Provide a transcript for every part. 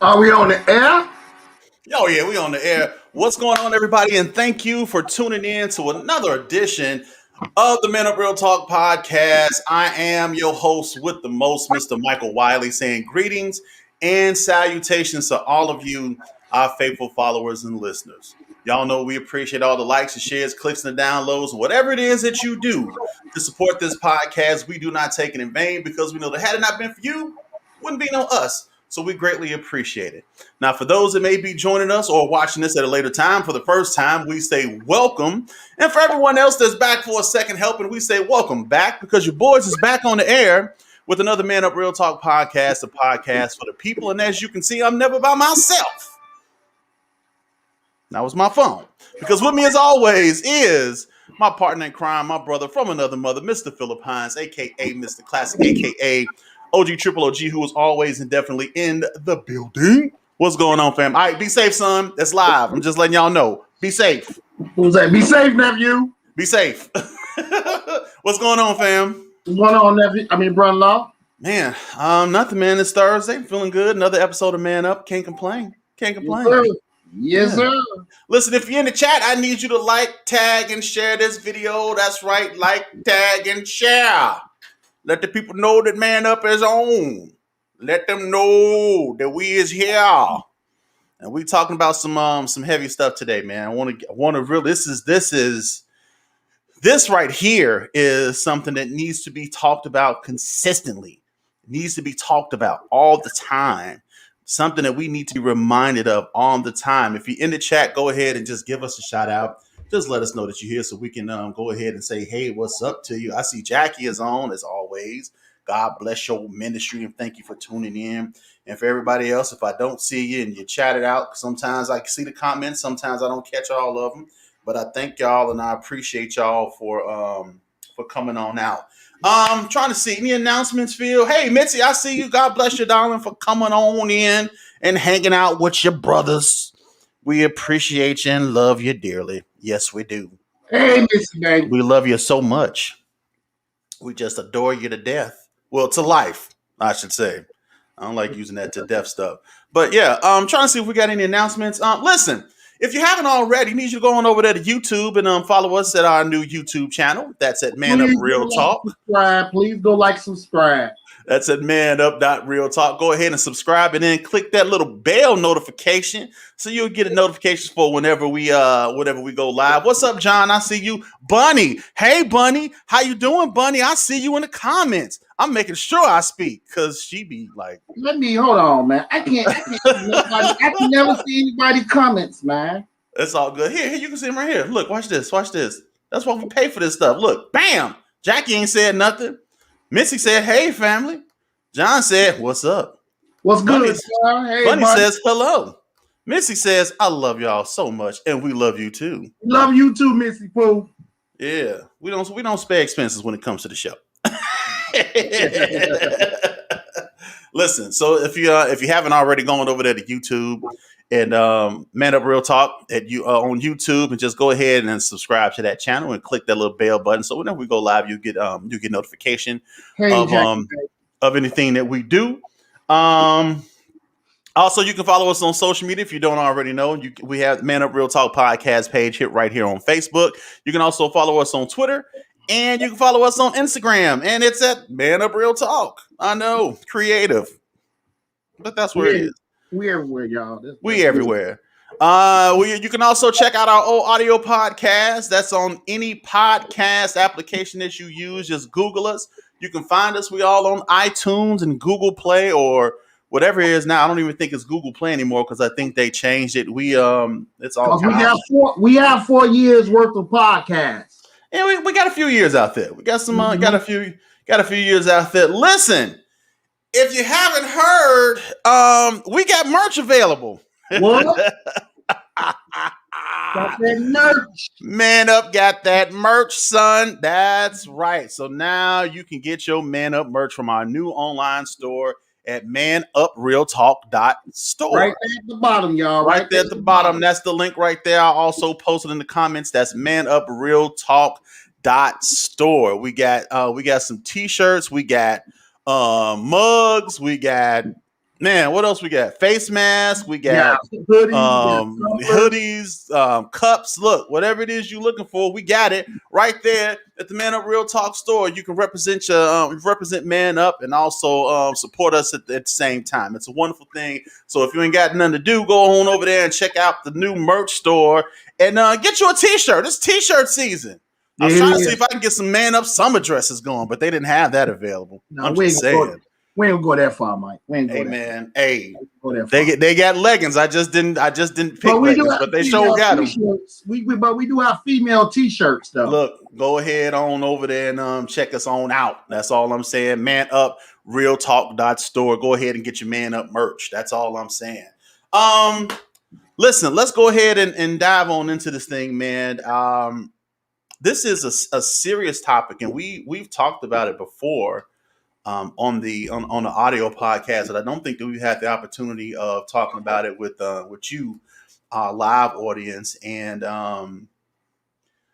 Are we on the air? Oh yeah, we on the air. What's going on, everybody? And thank you for tuning in to another edition of the Men Up Real Talk podcast. I am your host with the most, Mr. Michael Wiley, saying greetings and salutations to all of you, our faithful followers and listeners. Y'all know we appreciate all the likes and shares, clicks, and the downloads, whatever it is that you do to support this podcast. We do not take it in vain because we know that had it not been for you, wouldn't be no us. So we greatly appreciate it. Now, for those that may be joining us or watching this at a later time for the first time, we say welcome. And for everyone else that's back for a second helping, we say welcome back because your boys is back on the air with another Man Up Real Talk podcast, a podcast for the people. And as you can see, I'm never by myself. That was my phone. Because with me, as always, is my partner in crime, my brother from another mother, Mr. Philip Hines, a.k.a. Mr. Classic, a.k.a. OG Triple OG, who is always and definitely in the building. What's going on, fam? All right, be safe, son. That's live. I'm just letting y'all know. Be safe. Who's that? Be safe, nephew. Be safe. What's going on, fam? What's going on, nephew? Brother-in-law. Man, nothing, man. It's Thursday. Feeling good. Another episode of Man Up. Can't complain. Can't complain. Yes, sir. Listen, if you're in the chat, I need you to like, tag, and share this video. That's right. Like, tag, and share. Let the people know that Man Up is on. Let them know that we is here. And we talking about some heavy stuff today, man. I want to really this right here is something that needs to be talked about consistently. It needs to be talked about all the time. Something that we need to be reminded of all the time. If you're in the chat, go ahead and just give us a shout out. Just let us know that you're here so we can go ahead and say, hey, what's up to you? I see Jackie is on as always. God bless your ministry and thank you for tuning in. And for everybody else, if I don't see you and you chat it out, sometimes I see the comments. Sometimes I don't catch all of them. But I thank y'all and I appreciate y'all for coming on out. Trying to see any announcements, Phil. Hey, Mitzi, I see you. God bless you, darling, for coming on in and hanging out with your brothers. We appreciate you and love you dearly. Yes, we do. Hey, Missy, baby. We love you so much. We just adore you to death. Well, to life, I should say. I don't like using that to death stuff. But yeah, I'm trying to see if we got any announcements. Listen, if you haven't already, I need you to go on over there to YouTube and follow us at our new YouTube channel. That's at Man Up Real Talk. Please go like, subscribe. That's at manup.real talk. Go ahead and subscribe and then click that little bell notification so you'll get a notification for whenever we go live. What's up, John? I see you. Bunny. Hey, Bunny. How you doing, Bunny? I see you in the comments. I'm making sure I speak because she be like, hold on, man. I can never see anybody comments, man. It's all good. Here, you can see them right here. Look, watch this. That's why we pay for this stuff. Look, bam. Jackie ain't said nothing. Missy said, hey, family. John said, what's up? What's good, son? Hey, Bunny says, hello. Missy says, I love y'all so much, and we love you too. Love you too, Missy Pooh. Yeah, we don't spare expenses when it comes to the show. Listen, so if you haven't already gone over there to YouTube and Man Up Real Talk on YouTube, and just go ahead and subscribe to that channel and click that little bell button. So whenever we go live, you get notification of anything that we do. Also, you can follow us on social media if you don't already know. We have Man Up Real Talk podcast page right here on Facebook. You can also follow us on Twitter. And you can follow us on Instagram, and it's at Man Up Real Talk. I know, creative, but that's where it is. We everywhere, y'all. We everywhere. You can also check out our old audio podcast. That's on any podcast application that you use. Just Google us. You can find us. We all on iTunes and Google Play or whatever it is now. I don't even think it's Google Play anymore because I think they changed it. It's all. We have 4 years worth of podcasts. And we got a few years out there. We got some got a few years out there. Listen, if you haven't heard, we got merch available. What? Got that merch. Man Up got that merch, son. That's right. So now you can get your Man Up merch from our new online store at manuprealtalk.store. Right there at the bottom, y'all. Right there at the bottom. That's the link right there. I also posted in the comments. That's manuprealtalk.store. We got some t-shirts. We got mugs. We got Man, what else we got? Face masks. We Yeah, got hoodies, hoodies, cups. Look, whatever it is you're looking for, we got it right there at the Man Up Real Talk store. You can represent represent Man Up and also support us at the same time. It's a wonderful thing. So if you ain't got nothing to do, go on over there and check out the new merch store and get you a T-shirt. It's T-shirt season. I was trying to see if I can get some Man Up summer dresses going, but they didn't have that available. No, I'm just saying. We ain't gonna go that far, Mike. We ain't go Hey that man, far. hey, they got leggings. I just didn't pick leggings, but they sure got them. But we do have female T-shirts though. Look, go ahead on over there and check us on out. That's all I'm saying. Man Up Real Talk store. Go ahead and get your Man Up merch. That's all I'm saying. Listen, let's go ahead and dive on into this thing, man. This is a serious topic, and we've talked about it before. On the audio podcast, and I don't think that we've had the opportunity of talking about it with you, live audience. And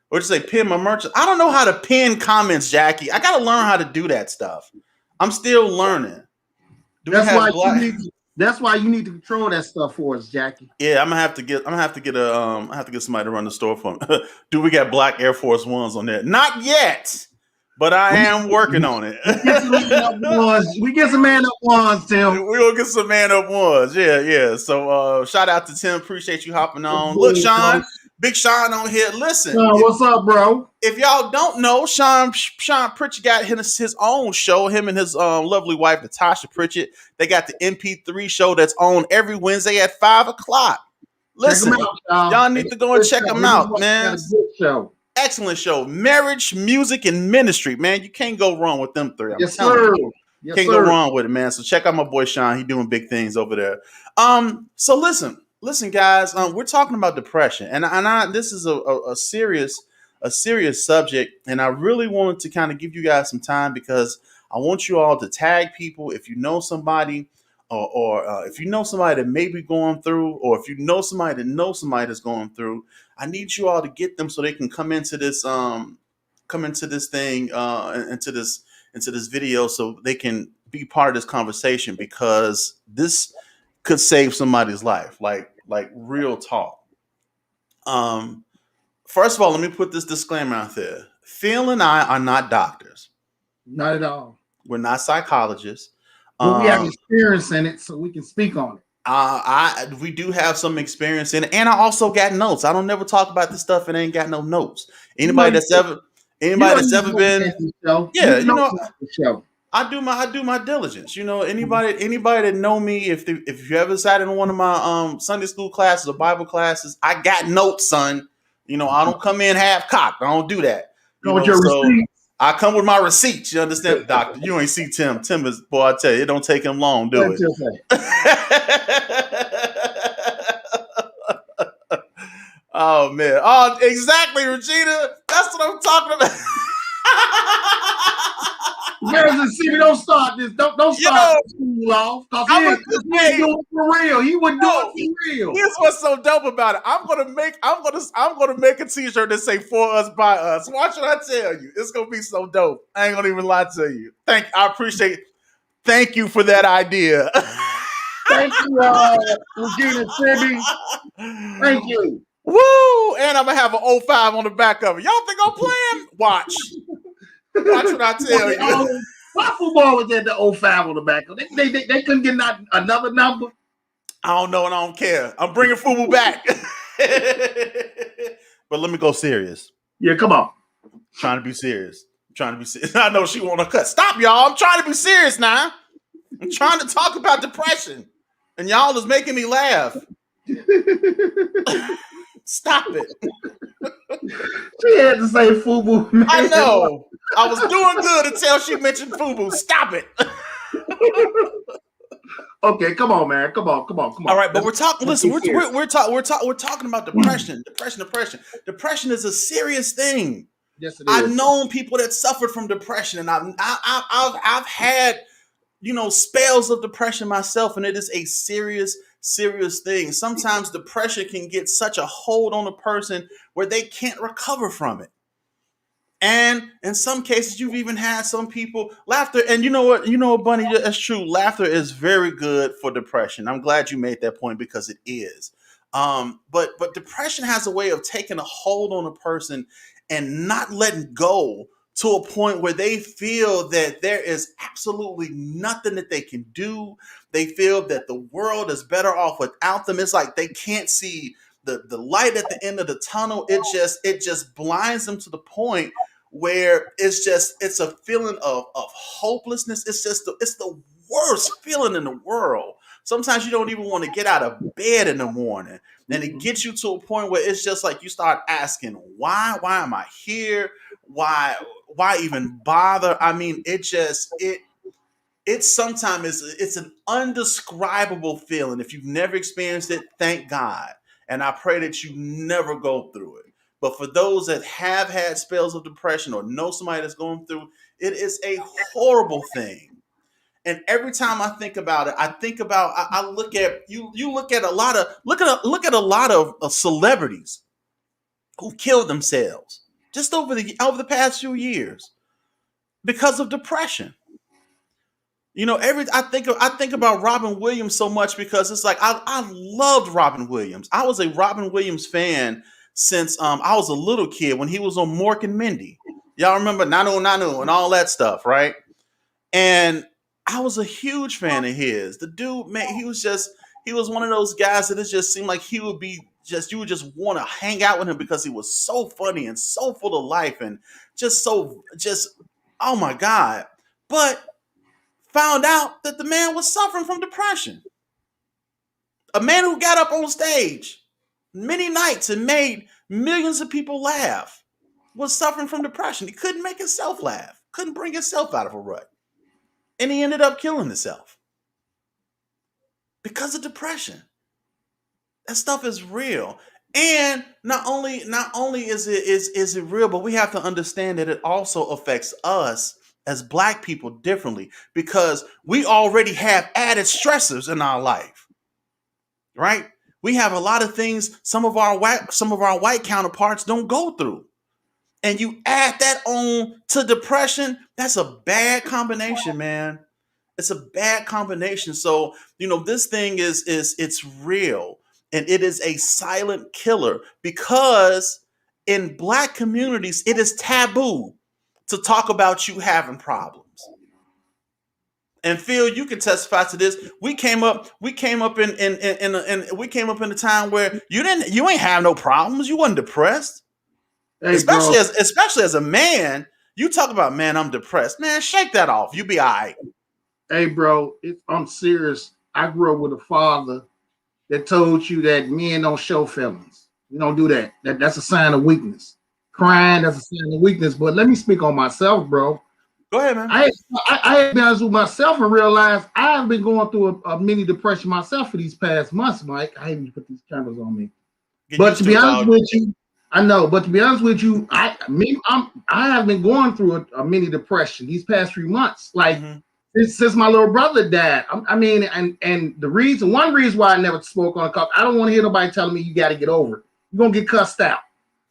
what'd you say? Pin my merch. I don't know how to pin comments, Jackie. I got to learn how to do that stuff. I'm still learning. That's why you need to control that stuff for us, Jackie. Yeah, I'm gonna have to get somebody to run the store for me. Do we got black Air Force Ones on there? Not yet. But I am working on it. We get some Man Up ones, Tim. We're going to get some Man Up ones. Yeah. So shout out to Tim. Appreciate you hopping on. Look, Sean. Big Sean on here. Listen. What's up, bro? If y'all don't know, Sean Pritchett got his own show. Him and his lovely wife, Natasha Pritchett. They got the MP3 show that's on every Wednesday at 5 o'clock. Listen, y'all need to go and check them out, man. Good show. Excellent show. Marriage, music, and ministry, man. You can't go wrong with them three. Yes, sir. Can't go wrong with it, man. So check out my boy Sean. He doing big things over there. So listen, guys. We're talking about depression, and this is a serious subject, and I really wanted to kind of give you guys some time because I want you all to tag people if you know somebody, or if you know somebody that may be going through, or if you know somebody that knows somebody that's going through. I need you all to get them so they can come into this thing, into this video, so they can be part of this conversation, because this could save somebody's life, like real talk. First of all, let me put this disclaimer out there. Phil and I are not doctors. Not at all. We're not psychologists. But we have experience in it, so we can speak on it. We do have some experience in it, and I also got notes. I don't never talk about this stuff and ain't got no notes. Anybody that's ever been, I do my diligence. Anybody that know me, if you ever sat in one of my Sunday school classes or Bible classes, I got notes, son. I don't come in half cocked. I don't do that. I come with my receipts. You understand, Doctor? You ain't see Tim. Tim is, boy, I tell you, it don't take him long, do it? Oh, man. Oh, exactly, Regina. That's what I'm talking about. Don't start this. Don't start school off. Because he would do it for real. He would do it for real. Here's what's so dope about it. I'm gonna make a T-shirt that say "For Us by Us." Watch what I tell you. It's gonna be so dope. I ain't gonna even lie to you. I appreciate. Thank you for that idea. Thank you, Regina Sibby. Thank you. Woo! And I'm gonna have an 05 on the back of it. Y'all think I'm playing? Watch what I tell you. Why football was at the 05 on the back? They couldn't get another number. I don't know and I don't care. I'm bringing FUBU back. But let me go serious. Yeah, come on. Trying to be serious. I know she want to cut. Stop, y'all. I'm trying to be serious now. I'm trying to talk about depression. And y'all is making me laugh. Stop it. She had to say FUBU. Man. I know. I was doing good until she mentioned FUBU. Stop it. Okay, come on, man. Come on. All right, but we're talking. Listen, we're talking about depression. Depression is a serious thing. Yes, it is. I've known people that suffered from depression, and I've had spells of depression myself, and it is a serious thing. Sometimes depression can get such a hold on a person where they can't recover from it. And in some cases, you've even had some people laughter. And you know what, Bunny, that's true. Laughter is very good for depression. I'm glad you made that point because it is. But depression has a way of taking a hold on a person and not letting go to a point where they feel that there is absolutely nothing that they can do. They feel that the world is better off without them. It's like they can't see the light at the end of the tunnel. It just blinds them to the point where it's a feeling of hopelessness. It's the worst feeling in the world. Sometimes you don't even want to get out of bed in the morning. And it gets you to a point where it's just like you start asking, why am I here? Why even bother? I mean, it sometimes it's an undescribable feeling. If you've never experienced it, thank God. And I pray that you never go through it. But for those that have had spells of depression or know somebody that's going through, it is a horrible thing. And every time I think about it, I look at you look at a lot of look at a lot of celebrities who killed themselves just over the past few years because of depression. Every I think about Robin Williams so much because it's like I loved Robin Williams. I was a Robin Williams fan since I was a little kid when he was on Mork and Mindy. Y'all remember Nanu Nanu and all that stuff, right? And I was a huge fan of his. The dude, man, he was one of those guys that it just seemed like he would be just you would just want to hang out with him because he was so funny and so full of life and just oh my God. But found out that the man was suffering from depression. A man who got up on stage many nights and made millions of people laugh was suffering from depression. He couldn't make himself laugh, couldn't bring himself out of a rut. And he ended up killing himself because of depression. That stuff is real. And not only is it real, but we have to understand that it also affects us as black people differently because we already have added stressors in our life, right? We have a lot of things some of our white counterparts don't go through. And you add that on to depression, that's a bad combination, man. It's a bad combination. So, this thing is it's real and it is a silent killer because in black communities, it is taboo to talk about you having problems. And Phil, you can testify to this. We came up in a time where you ain't have no problems. You wasn't depressed. Hey, Especially as a man, you talk about, man, I'm depressed. Man, shake that off. You be all right. Hey, bro, I'm serious. I grew up with a father that told you that men don't show feelings. You don't do that. That's a sign of weakness. Crying, that's a sign of weakness. But let me speak on myself, bro. Go ahead, man. I had been honest with myself and realized I have been going through a mini depression myself for these past months, Mike. I hate to put these cameras on me. But to be honest with you, I know. But to be honest with you, I have been going through a mini depression these past few months. Like since my little brother died. And one reason why I never spoke on it, because I don't want to hear nobody telling me you got to get over it. You're gonna get cussed out.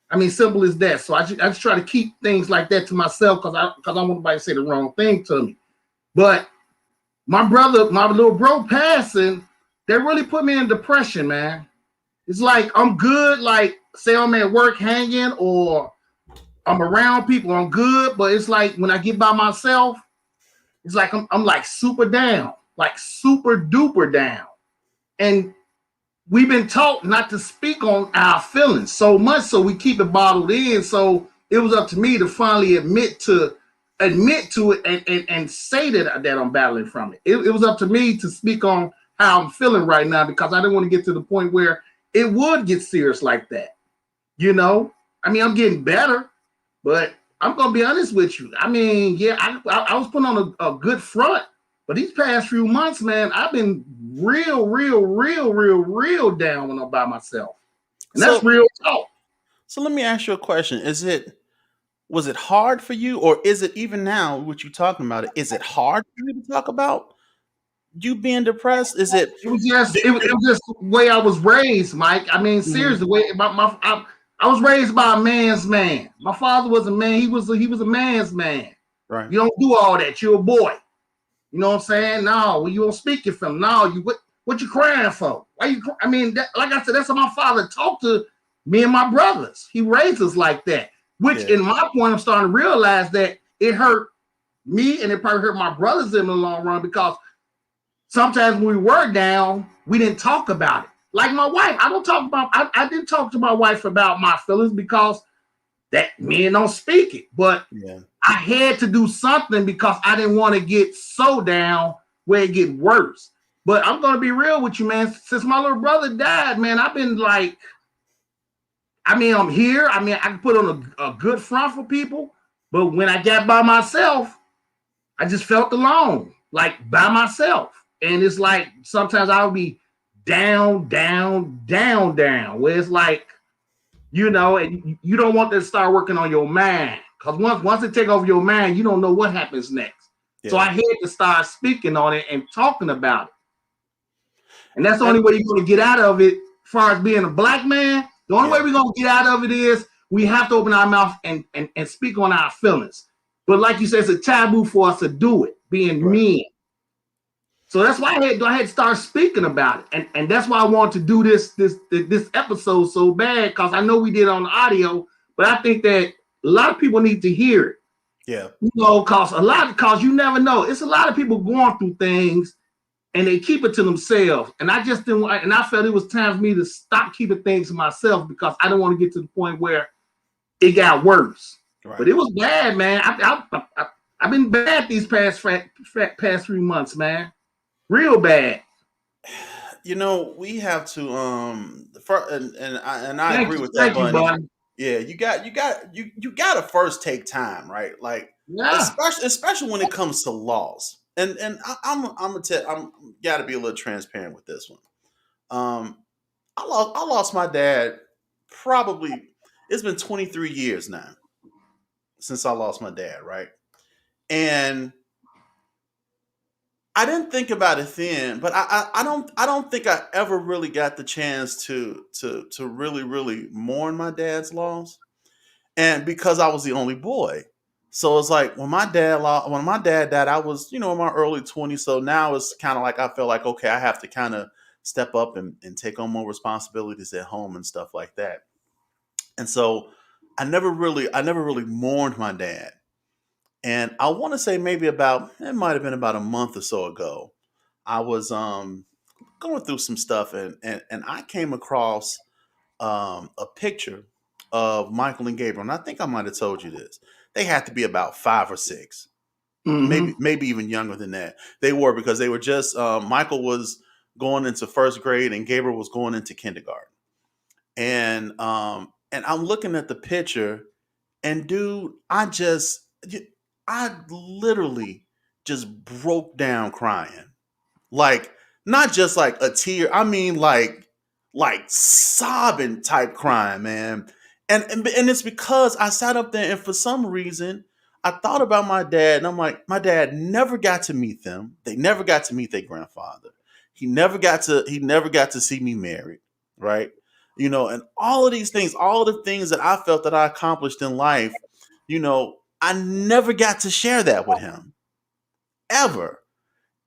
I mean, simple as that. So I just try to keep things like that to myself because I don't want nobody to say the wrong thing to me. But my little bro passing, they really put me in depression, man. It's like I'm good, like say I'm at work hanging or I'm around people, I'm good. But it's like when I get by myself, it's like I'm like super down, like super duper down. And we've been taught not to speak on our feelings so much, so we keep it bottled in. So it was up to me to finally admit to it and say that I'm battling from it. It was up to me to speak on how I'm feeling right now because I didn't want to get to the point where it would get serious like that. I mean, I'm getting better, but I'm gonna be honest with you. I mean, yeah, I was putting on a good front. But these past few months, man, I've been real down when I'm by myself. And that's real talk. So let me ask you a question. Was it hard for you, or is it even now what you're talking about? Is it hard for you to talk about you being depressed? It was just the way I was raised, Mike. I mean, seriously, the way I was raised by a man's man. My father was a man. He was a man's man. Right. You don't do all that. You're a boy. You know what I'm saying? No, well, you don't speak it from. No, you what you crying for? Why you? I mean, like I said, that's how my father talked to me and my brothers. He raised us like that. Which, in my point, I'm starting to realize that it hurt me and it probably hurt my brothers in the long run, because sometimes when we were down, we didn't talk about it. Like my wife, I didn't talk to my wife about my feelings because that men don't speak it. But I had to do something because I didn't want to get so down where it get worse. But I'm gonna be real with you, man. Since my little brother died, man, I've been like, I mean, I'm here. I mean, I can put on a good front for people, but when I got by myself, I just felt alone, like by myself. And it's like sometimes I'll be down, where it's like, you know, and you don't want to start working on your mind, because once it take over your mind, you don't know what happens next. So I had to start speaking on it and talking about it. And that's the only way you're going to get out of it. As far as being a black man, the only way we're going to get out of it is we have to open our mouth and speak on our feelings. But like you said, it's a taboo for us to do it, being men. So that's why I had to start speaking about it. And that's why I wanted to do this episode so bad, because I know we did on the audio, but I think that a lot of people need to hear it. Yeah. You know, because you never know. It's a lot of people going through things and they keep it to themselves. And I just didn't want, and I felt it was time for me to stop keeping things to myself, because I didn't want to get to the point where it got worse. Right. But it was bad, man. I've been bad these past 3 months, man. Real bad. You know, we have to and I agree with that, buddy. Yeah, you got to first take time, right? Like, especially when it comes to laws. And I'm got to be a little transparent with this one. I lost my dad. Probably it's been 23 years now since I lost my dad, right? And I didn't think about it then, but I don't think I ever really got the chance to really mourn my dad's loss, and because I was the only boy, so it's like when my dad died, I was, you know, in my early 20s. So now it's kind of like I feel like, okay, I have to kind of step up and take on more responsibilities at home and stuff like that, and so I never really mourned my dad. And I want to say it might have been about a month or so ago, I was going through some stuff, and I came across a picture of Michael and Gabriel. And I think I might have told you this. They had to be about 5 or 6, maybe even younger than that. They were, because they were just Michael was going into first grade and Gabriel was going into kindergarten. And I'm looking at the picture, and dude, I literally just broke down crying. Like, not just like a tear. I mean, like sobbing type crying, man. And it's because I sat up there, and for some reason I thought about my dad, and I'm like, my dad never got to meet them. They never got to meet their grandfather. He never got to see me married, right? You know, and all of these things, all the things that I felt that I accomplished in life, you know, I never got to share that with him, ever.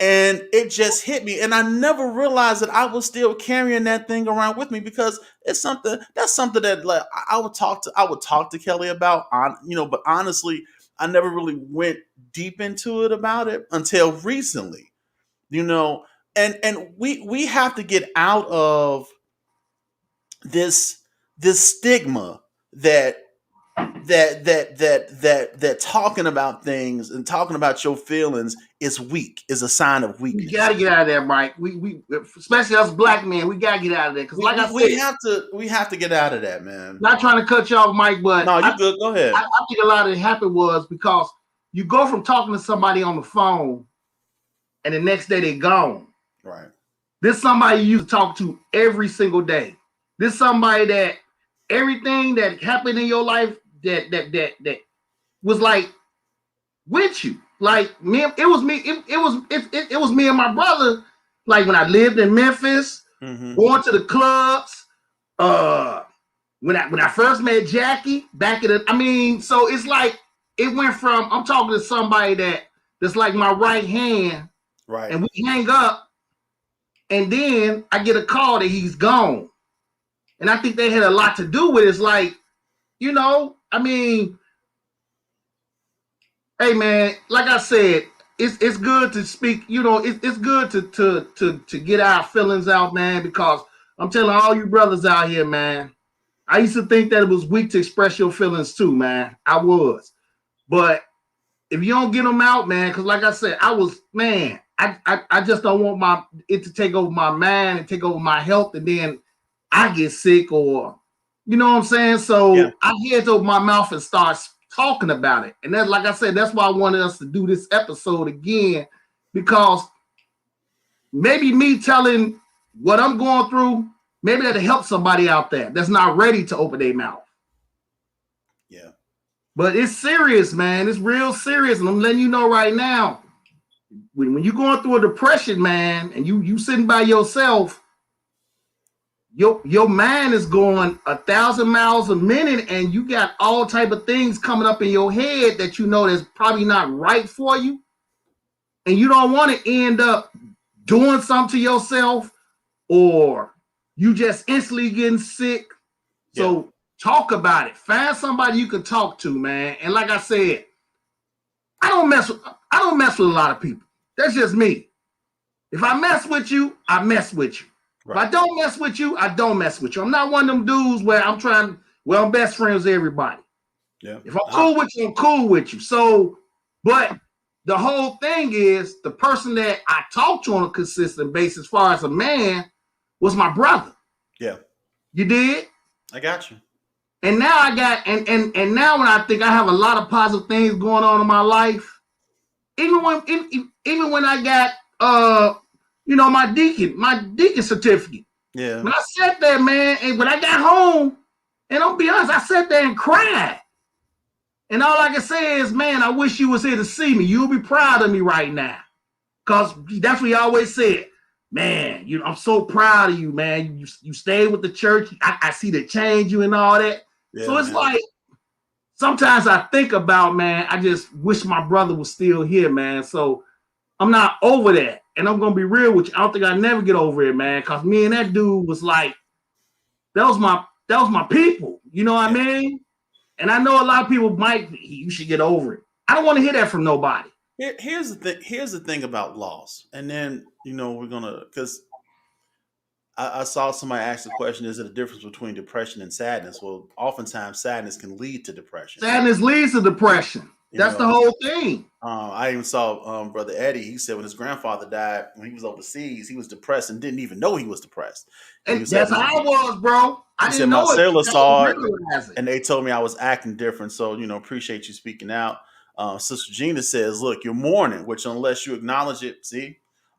And it just hit me. And I never realized that I was still carrying that thing around with me, because that's something that, like, I would talk to Kelly about, you know, but honestly, I never really went deep into it about it until recently, you know, and we have to get out of this stigma that talking about things and talking about your feelings is a sign of weakness. You gotta get out of there, Mike. We especially us black men, we gotta get out of there, because we have to get out of that, man. Not trying to cut you off, Mike, but no, you good. Go ahead. I think a lot of it happened was because you go from talking to somebody on the phone, and the next day they're gone. Right. This somebody you used to talk to every single day. This somebody that everything that happened in your life that was like with you. Like me, it was me and my brother. Like when I lived in Memphis, going to the clubs, when I first met Jackie back in the, so it's like it went from I'm talking to somebody that's like my right hand, right? And we hang up, and then I get a call that he's gone, and I think they had a lot to do with it. It's like, hey man, like I said, it's good to speak. It's good to get our feelings out, man, because I'm telling all you brothers out here, man. I used to think that it was weak to express your feelings too, man. I was. But if you don't get them out, man, because like I said, I just don't want it to take over my mind and take over my health, and then I get sick, or you know what I'm saying? So I had to open my mouth and start talking about it. And that's, like I said, that's why I wanted us to do this episode again, because maybe me telling what I'm going through, maybe that'll help somebody out there that's not ready to open their mouth. Yeah. But it's serious, man. It's real serious. And I'm letting you know right now, when you're going through a depression, man, and you sitting by yourself, your mind is going 1,000 miles a minute, and you got all type of things coming up in your head that you know that's probably not right for you. And you don't want to end up doing something to yourself, or you just instantly getting sick. So talk about it. Find somebody you can talk to, man. And like I said, I don't mess with a lot of people. That's just me. If I mess with you, I mess with you. Right. If I don't mess with you, I don't mess with you. I'm not one of them dudes where I'm best friends with everybody. Yeah. If I'm cool with you, I'm cool with you. So, but the whole thing is the person that I talk to on a consistent basis, as far as a man, was my brother. Yeah. You did? I got you. And now I got, and now when I think I have a lot of positive things going on in my life, even when I got my deacon certificate. Yeah. When I sat there, man, and when I got home, and I'll be honest, I sat there and cried. And all I can say is, man, I wish you was here to see me. You'll be proud of me right now. Because that's what he always said. Man, I'm so proud of you, man. You stayed with the church. I see the change you and all that. Yeah, so it's like, sometimes I think about, man, I just wish my brother was still here, man. So I'm not over that. And I'm going to be real with you. I don't think I never get over it, man. Because me and that dude was like, that was my people. You know what I mean? And I know a lot of people you should get over it. I don't want to hear that from nobody. Here's the thing about loss. And then, we're going to, because I saw somebody ask the question, is it a difference between depression and sadness? Well, oftentimes sadness can lead to depression. Sadness leads to depression. That's the whole thing. I even saw Brother Eddie. He said when his grandfather died, when he was overseas, he was depressed and didn't even know he was depressed. And that's how I was, bro. I didn't know it. My sailor saw it, and they told me I was acting different. So, appreciate you speaking out. Sister Gina says, look, you're mourning, which unless you acknowledge it,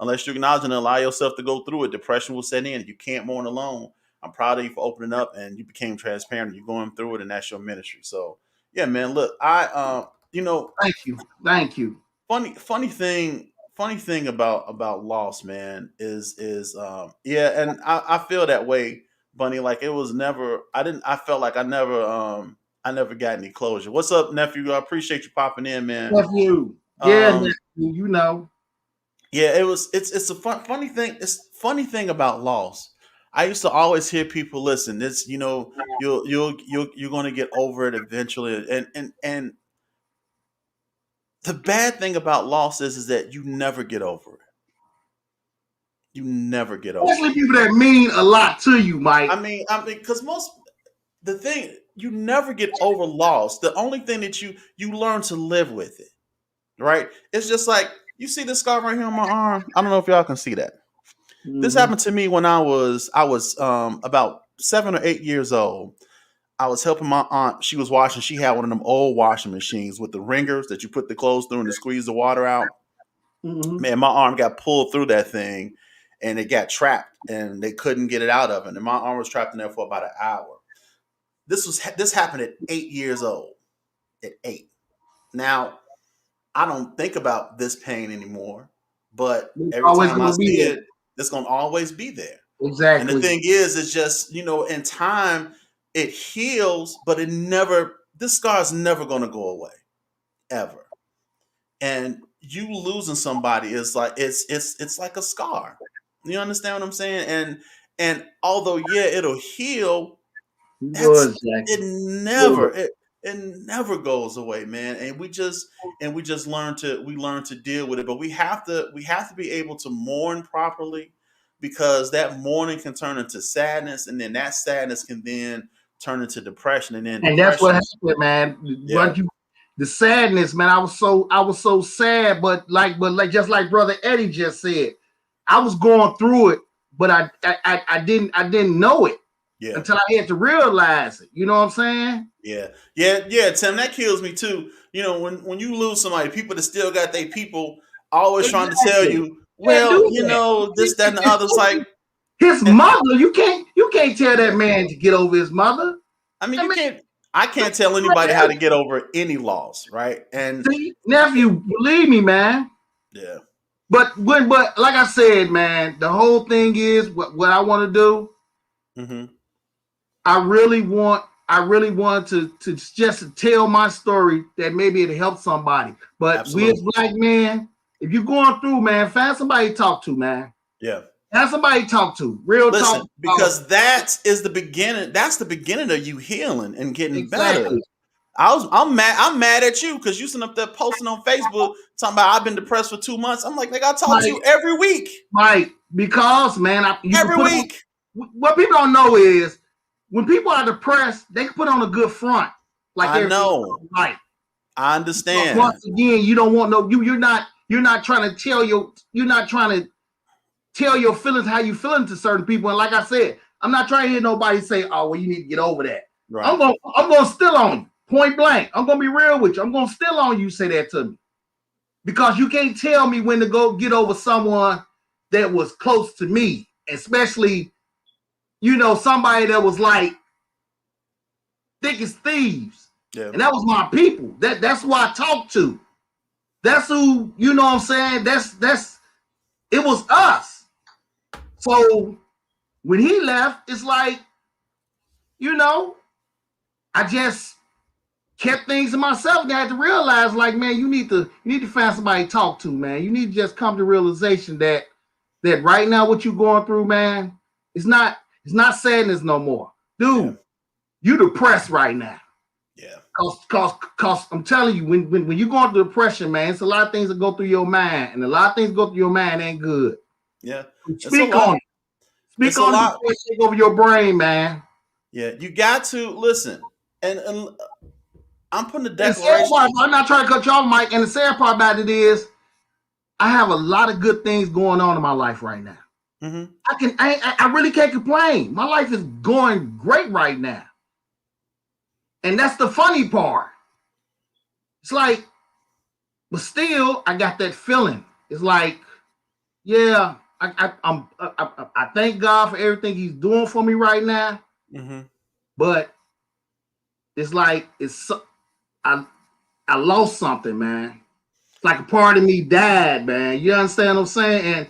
unless you acknowledge and allow yourself to go through it, depression will set in. You can't mourn alone. I'm proud of you for opening up, and you became transparent. You're going through it, and that's your ministry. So, yeah, man, look, Thank you. Funny thing about loss, man, is and I feel that way, Bunny. Like it was never. I felt like I never got any closure. What's up, nephew? I appreciate you popping in, man. Nephew, nephew, Yeah, it's a funny thing. It's funny thing about loss. I used to always hear people listen. It's you're going to get over it eventually, and the bad thing about loss is that you never get over it. You never get over it. Especially people that mean a lot to you, Mike. I mean, because you never get over loss. The only thing that you learn to live with it, right? It's just like, you see this scar right here on my arm? I don't know if y'all can see that. Mm-hmm. This happened to me when I was about 7 or 8 years old. I was helping my aunt. She was washing. She had one of them old washing machines with the wringers that you put the clothes through and to squeeze the water out. Mm-hmm. Man, my arm got pulled through that thing, and it got trapped, and they couldn't get it out of it. And my arm was trapped in there for about an hour. This happened at 8 years old. At 8. Now, I don't think about this pain anymore, but every time I see it, it's going to always be there. Exactly. And the thing is, it's just, in time, it heals, but this scar is never going to go away ever. And you losing somebody is like it's like a scar. You understand what I'm saying? And although it'll heal, Good, Jack. it never it never goes away, man. And we just learn to deal with it. But we have to be able to mourn properly, because that mourning can turn into sadness, and then that sadness can then turn into depression, and then that's what depression. happened, man. Yeah. The sadness, man. I was so sad, but just like Brother Eddie just said, I was going through it, but I didn't know it until I had to realize it. You know what I'm saying? Yeah, Tim, that kills me too. You know, when you lose somebody, people that still got their people always trying to tell you, well, you know, this, that, and the other. It's like his mother. You can't tell that man to get over his mother. I mean, I can't tell anybody how to get over any loss, right? And see, nephew, believe me, man. Yeah. But like I said, man, the whole thing is what I want to do. Mm-hmm. I really want to just tell my story, that maybe it'll help somebody. But Absolutely. We as black men, if you're going through, man, find somebody to talk to, man. Yeah. Have somebody to talk to. Real talk. Because that is the beginning. That's the beginning of you healing and getting better. I'm mad at you because you sitting up there posting on Facebook talking about I've been depressed for 2 months. I'm like, nigga, I talk to you every week. Mike, because man, every week. What people don't know is when people are depressed, they can put on a good front. Like I know. Right. I understand. But once again, you don't want you're not trying to tell your feelings, how you feeling to certain people. And like I said, I'm not trying to hear nobody say, oh, well, you need to get over that. Right. I'm gonna still on you, point blank. I'm gonna be real with you. I'm gonna still on you say that to me. Because you can't tell me when to go get over someone that was close to me, especially, somebody that was like thick as thieves. Yeah. And that was my people. That's who I talked to. That's who, you know what I'm saying? It was us. So when he left, it's like, I just kept things to myself, and I had to realize, like, man, you need to find somebody to talk to, man. You need to just come to realization that right now what you're going through, man, it's not sadness no more. Dude, you depressed right now. Yeah. Cause I'm telling you, when you go into depression, man, it's a lot of things that go through your mind, and a lot of things go through your mind ain't good. Yeah. Speak on it. Speak on it before it take over your brain, man. Yeah, you got to listen. And I'm putting the declaration. I'm not trying to cut you off, Mike. And the sad part about it is, I have a lot of good things going on in my life right now. Mm-hmm. I really can't complain. My life is going great right now. And that's the funny part. It's like, but still, I got that feeling. It's like, yeah, I thank God for everything He's doing for me right now. Mm-hmm. But it's like I lost something, man. It's like a part of me died, man. You understand what I'm saying? And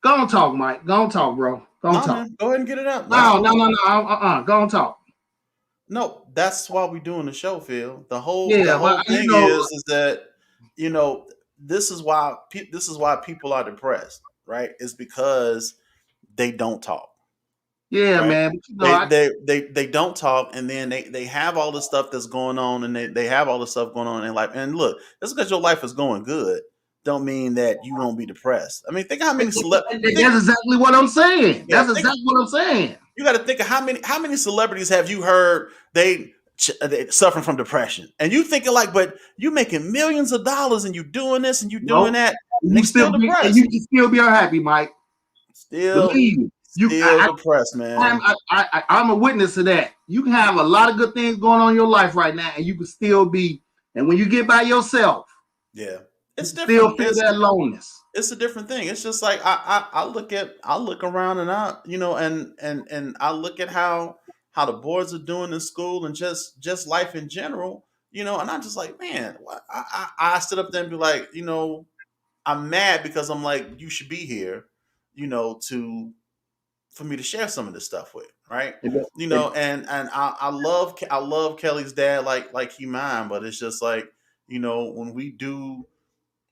go on talk, Mike. Go on talk, bro. Go on talk. Man, go ahead and get it out. No. Go on talk. No, that's why we're doing the show, Phil. The whole thing is that this is why people are depressed, right? It's because they don't talk. Yeah, right? Man. They don't talk, and then they have all the stuff that's going on, and they have all the stuff going on in life. And look, just because your life is going good, don't mean that you won't be depressed. I mean, think how many celebrities. That's exactly what I'm saying. That's exactly what I'm saying. You got to think of how many celebrities have you heard they suffering from depression, and you thinking like, but you making millions of dollars, and you doing this and you doing that, and they still depressed. And you can still be unhappy, Mike. Still. Believe me. Depressed, man. I'm a witness to that. You can have a lot of good things going on in your life right now, and you can still be. And when you get by yourself, it's different. Still feel that loneliness. It's a different thing. It's just like I look around and and I look at how the boards are doing in school and just life in general, and I'm just like, man, I sit up there and be like, I'm mad because I'm like, you should be here, to for me to share some of this stuff with, right? And, You know, and I love Kelly's dad like he mine, but it's just like, you know, when we do,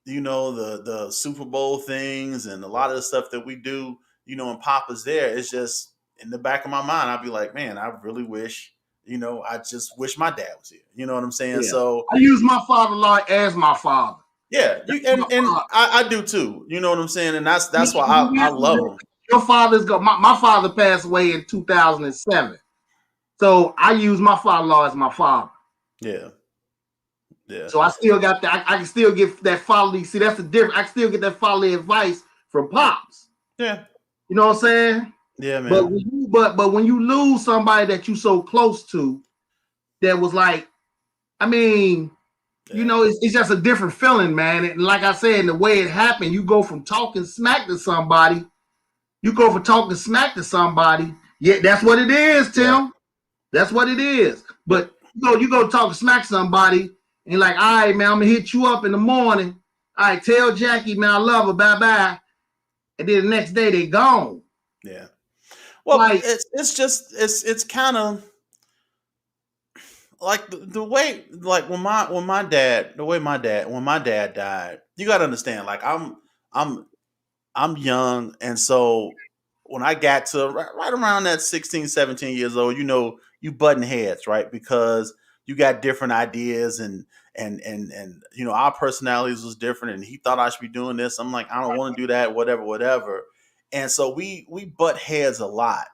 you know, the Super Bowl things and a lot of the stuff that we do, you know, and Papa's there, it's just in the back of my mind, I'd be like, man, I really wish, you know, I just wish my dad was here. You know what I'm saying? yeah. So I use my father-in-law as my father. yeah, and I do too. You know what I'm saying? And that's why I love him. Your father's got my father passed away in 2007. So I use my father-in-law as my father. Yeah. Yeah. So I still got that. I can still get that fatherly. See, that's the difference. I can still get that fatherly advice from pops. Yeah. You know what I'm saying? Yeah, man. But when you lose somebody that you so close to, that was like, I mean, you know, it's just a different feeling, man. And like I said, the way it happened, you go from talking smack to somebody. Yeah, that's what it is, Tim. Yeah. That's what it is. But you go talk smack to somebody and like, all right, man, I'm gonna hit you up in the morning. All right, tell Jackie, man, I love her, bye-bye. And then the next day they gone. Yeah. Well, like, it's kind of like the way, like when my dad died, you got to understand, like I'm young, and so when I got to right around that 16, 17 years old, you know, you button heads, right? Because you got different ideas and you know, our personalities was different, and he thought I should be doing this. I'm like, I don't want to do that, whatever. And so we butt heads a lot.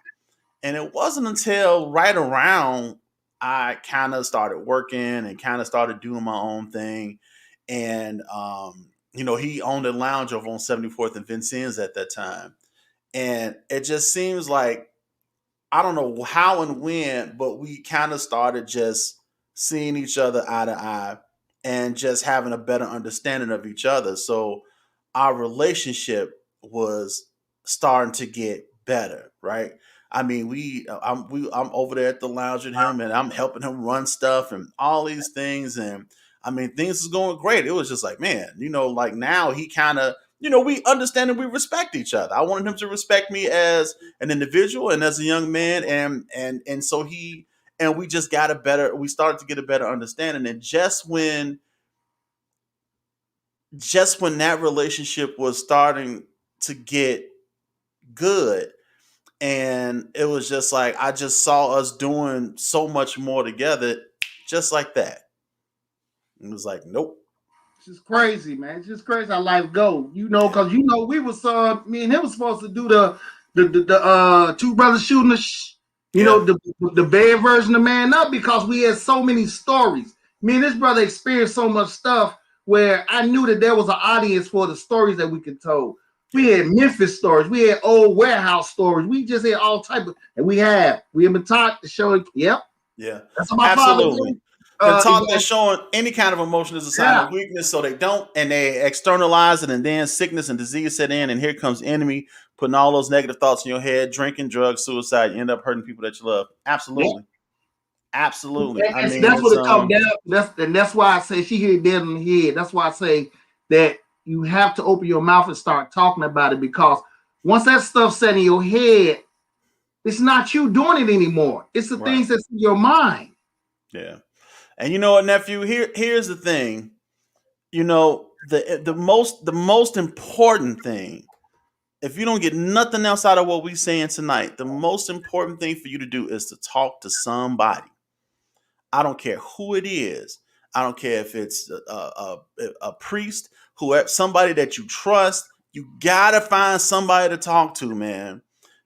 And it wasn't until right around I kind of started working and kind of started doing my own thing. And you know, he owned a lounge over on 74th and Vincennes at that time. And it just seems like, I don't know how and when, but we kind of started just seeing each other eye to eye and just having a better understanding of each other. So our relationship was starting to get better, right? I mean, I'm over there at the lounge with him, and I'm helping him run stuff and all these things. And I mean, things is going great. It was just like, man, you know, like now he kind of, you know, we understand and we respect each other. I wanted him to respect me as an individual and as a young man, and so we just we started to get a better understanding. And just when that relationship was starting to get good, and it was just like, I just saw us doing so much more together, just like that. It was like, nope. It's just crazy, man. It's just crazy how life go. You know, because you know we was me and him was supposed to do the two brothers shooting you know, the bad version of ManUp, because we had so many stories. Me and this brother experienced so much stuff where I knew that there was an audience for the stories that we could tell. We had Memphis stories. We had old warehouse stories. We just had all type of, and we have been taught to show it. Yep. Yeah. That's what my absolutely. Been taught that showing any kind of emotion is a sign of weakness, so they don't, and they externalize it, and then sickness and disease set in, and here comes enemy putting all those negative thoughts in your head, drinking, drugs, suicide. You end up hurting people that you love. Absolutely. Absolutely. I mean, that's what it comes down. That's why I say she hit it dead on the head. That's why I say that you have to open your mouth and start talking about it, because once that stuff set in your head, it's not you doing it anymore. It's the things that's in your mind. Yeah. And you know what, nephew? Here's the thing. You know, the most important thing, if you don't get nothing else out of what we're saying tonight, the most important thing for you to do is to talk to somebody. I don't care who it is. I don't care if it's a priest, whoever, somebody that you trust. You gotta find somebody to talk to, man,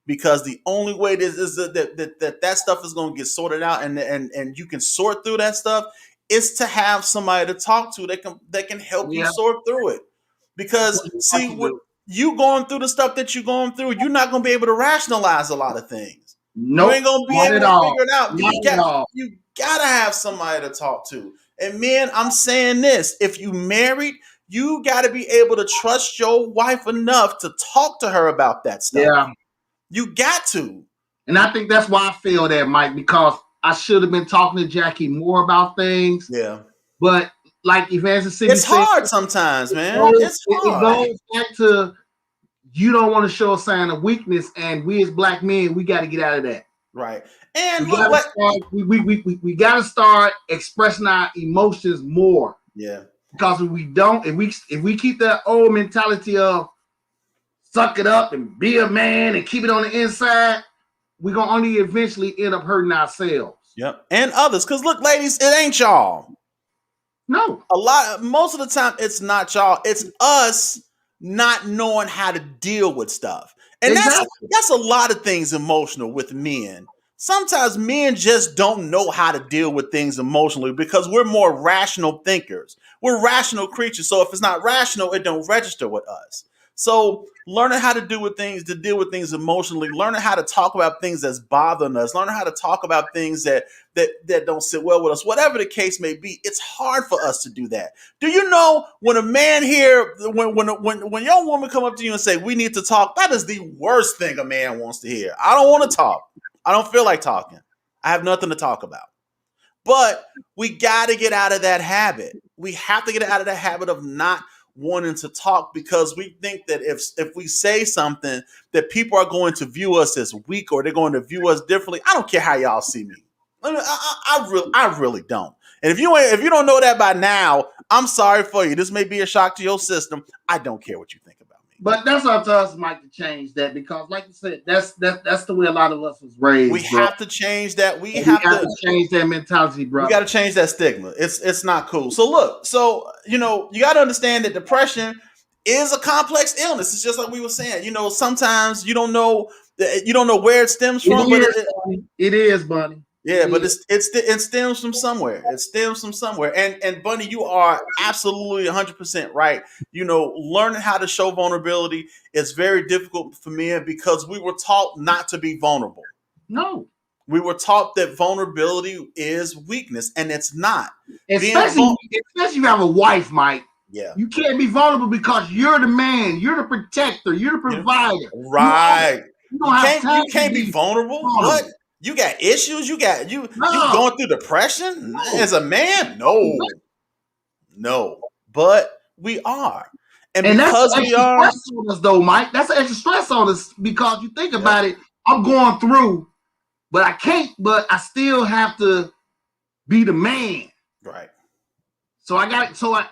because the only way this is that stuff is gonna get sorted out, and you can sort through that stuff, is to have somebody to talk to that can help you sort through it. Because see, what you going through, the stuff that you're going through, you're not gonna be able to rationalize a lot of things. Nope, you ain't gonna be able to figure it out. You gotta have somebody to talk to. And man, I'm saying this: if you married, you gotta be able to trust your wife enough to talk to her about that stuff. Yeah, you got to. And I think that's why I feel that, Mike, because I should have been talking to Jackie more about things. Yeah, but like Evangelist City, it's hard sometimes, man. It's hard. It goes back to you don't want to show a sign of weakness, and we as black men, we got to get out of that. Right. And we got to start expressing our emotions more. Yeah. Because if we don't, if we keep that old mentality of suck it up and be a man and keep it on the inside, we're gonna only eventually end up hurting ourselves. Yep. And others. Because look, ladies, it ain't y'all. No. Most of the time, it's not y'all. It's us not knowing how to deal with stuff. And that's a lot of things emotional with men. Sometimes men just don't know how to deal with things emotionally because we're more rational thinkers. We're rational creatures. So if it's not rational, it don't register with us. So learning how to deal with things emotionally, learning how to talk about things that's bothering us, learning how to talk about things that don't sit well with us, whatever the case may be, it's hard for us to do that. Do you know when a man here, when a young woman come up to you and say, we need to talk, that is the worst thing a man wants to hear. I don't want to talk. I don't feel like talking. I have nothing to talk about. But we got to get out of that habit. We have to get out of the habit of not wanting to talk because we think that if we say something that people are going to view us as weak or they're going to view us differently. I don't care how y'all see me. I really don't. And if you don't know that by now, I'm sorry for you. This may be a shock to your system. I don't care what you think about me. But that's up to us, Mike, to change that because, like you said, that's the way a lot of us was raised. We have to change that. We have to change that mentality, bro. We got to change that stigma. It's not cool. So look, you got to understand that depression is a complex illness. It's just like we were saying. Sometimes you don't know where it stems from. It is, Bunny. Yeah, but it stems from somewhere. It stems from somewhere. And Bunny, you are absolutely 100% right. Learning how to show vulnerability is very difficult for men because we were taught not to be vulnerable. No. We were taught that vulnerability is weakness, and it's not. Especially if you have a wife, Mike. Yeah. You can't be vulnerable because you're the man, you're the protector, you're the provider. Right. You can't be vulnerable. What? You got issues? You going through depression? No. As a man? No. But we are. And because that's we are stress on us though, Mike. That's an extra stress on us because you think about it, I'm going through, but I still have to be the man. Right. So I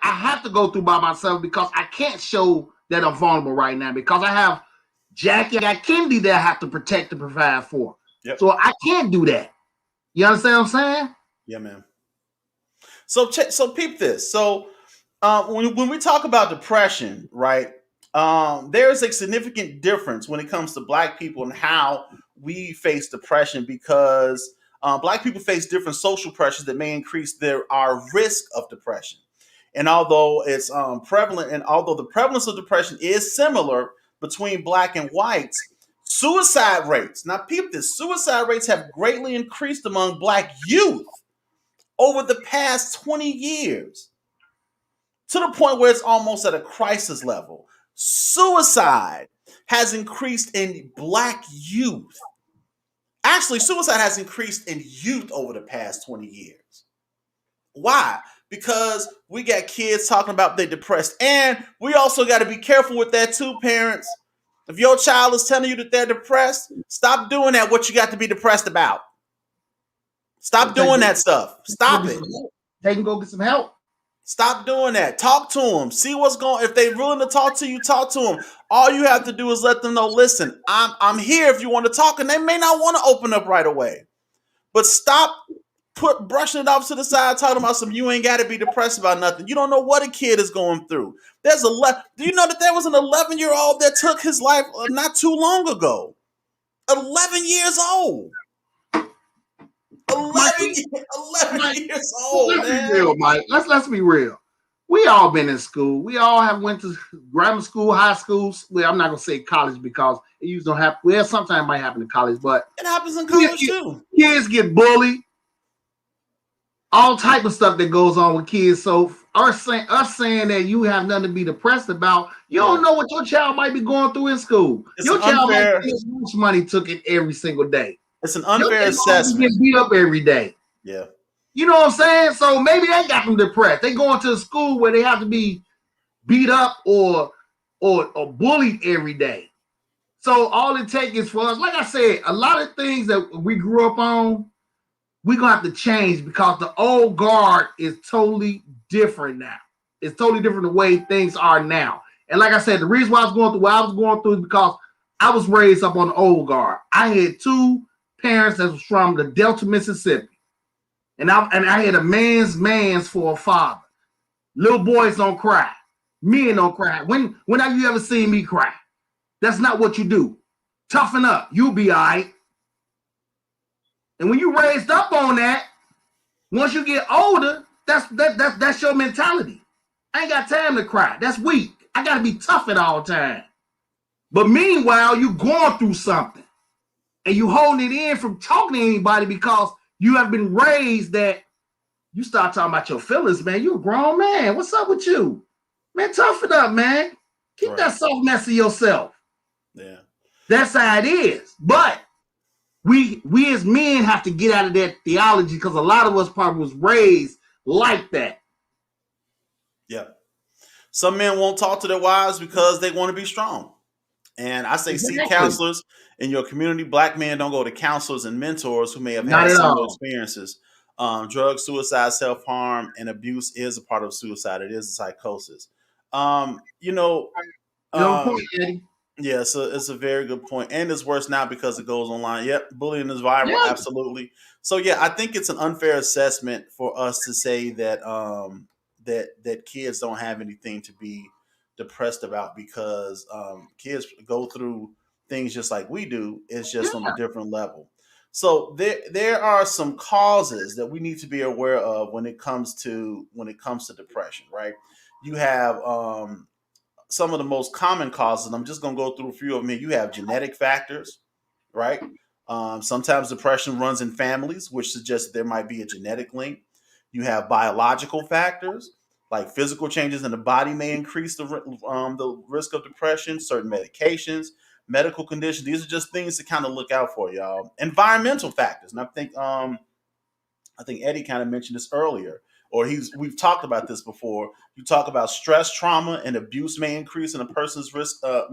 have to go through by myself because I can't show that I'm vulnerable right now because I have Jackie, I got Kendi that I have to protect and provide for. Yep. So I can't do that. You understand what I'm saying? Yeah, man. So peep this. So when we talk about depression, right, there's a significant difference when it comes to Black people and how we face depression because Black people face different social pressures that may increase our risk of depression. And although it's prevalent, and although the prevalence of depression is similar between Black and whites, suicide rates, now peep this, suicide rates have greatly increased among Black youth over the past 20 years to the point where it's almost at a crisis level. Suicide has increased in Black youth. Actually, suicide has increased in youth over the past 20 years. Why? Because we got kids talking about they're depressed. And we also got to be careful with that too, parents. If your child is telling you that they're depressed, stop doing that. What you got to be depressed about? Stop doing that stuff. Stop it. They can go get some help. Stop doing that. Talk to them. See what's going on. If they're willing to talk to you, talk to them. All you have to do is let them know, listen, I'm here if you want to talk, and they may not want to open up right away. But stop brushing it off to the side, talking about you ain't got to be depressed about nothing. You don't know what a kid is going through. Do you know that there was an 11-year-old that took his life not too long ago? 11 years old. 11 years old, let's man. Be real, Mike. Let's be real. We all been in school. We all have went to grammar school, high schools. Well, I'm not gonna say college because it usually don't happen. Well, sometimes it might happen in college, but it happens in college too. Kids get bullied. All type of stuff that goes on with kids. So us saying that you have nothing to be depressed about, you don't know what your child might be going through in school. Your child might get as much money took it every single day. It's an unfair assessment. Get beat up every day. Yeah. You know what I'm saying? So maybe they got them depressed. They going to a school where they have to be beat up or bullied every day. So all it takes is for us, like I said, a lot of things that we grew up on, we're gonna have to change because the old guard is totally different now. It's totally different the way things are now. And like I said, the reason why I was going through what I was going through is because I was raised up on the old guard. I had two parents that was from the Delta, Mississippi. And I had a man's for a father. Little boys don't cry. Men don't cry. When have you ever seen me cry? That's not what you do. Toughen up. You'll be all right. And when you raised up on that, once you get older, that's your mentality. I ain't got time to cry. That's weak. I got to be tough at all time. But meanwhile, you going through something. And you holding it in from talking to anybody because you have been raised that you start talking about your feelings, man. You a grown man. What's up with you? Man, toughen up, man. Keep that soft mess of yourself. Yeah. That's how it is. But we as men have to get out of that theology because a lot of us probably was raised like that. Yeah. Some men won't talk to their wives because they want to be strong. And I say seek counselors in your community. Black men don't go to counselors and mentors who may have had similar experiences. Drugs, suicide, self-harm, and abuse is a part of suicide. It is a psychosis. Yeah, so it's a very good point. And it's worse now because it goes online. Yep, bullying is viral, absolutely. So yeah, I think it's an unfair assessment for us to say that that kids don't have anything to be depressed about because kids go through things just like we do. It's just on a different level. So there are some causes that we need to be aware of when it comes to depression, right? You have some of the most common causes, and I'm just going to go through a few of them here. You have genetic factors, right? Sometimes depression runs in families, which suggests that there might be a genetic link. You have biological factors, like physical changes in the body may increase the risk of depression, certain medications, medical conditions. These are just things to kind of look out for, y'all. Environmental factors, and I think Eddie kind of mentioned this earlier, or we've talked about this before. You talk about stress, trauma, and abuse may increase a person's risk of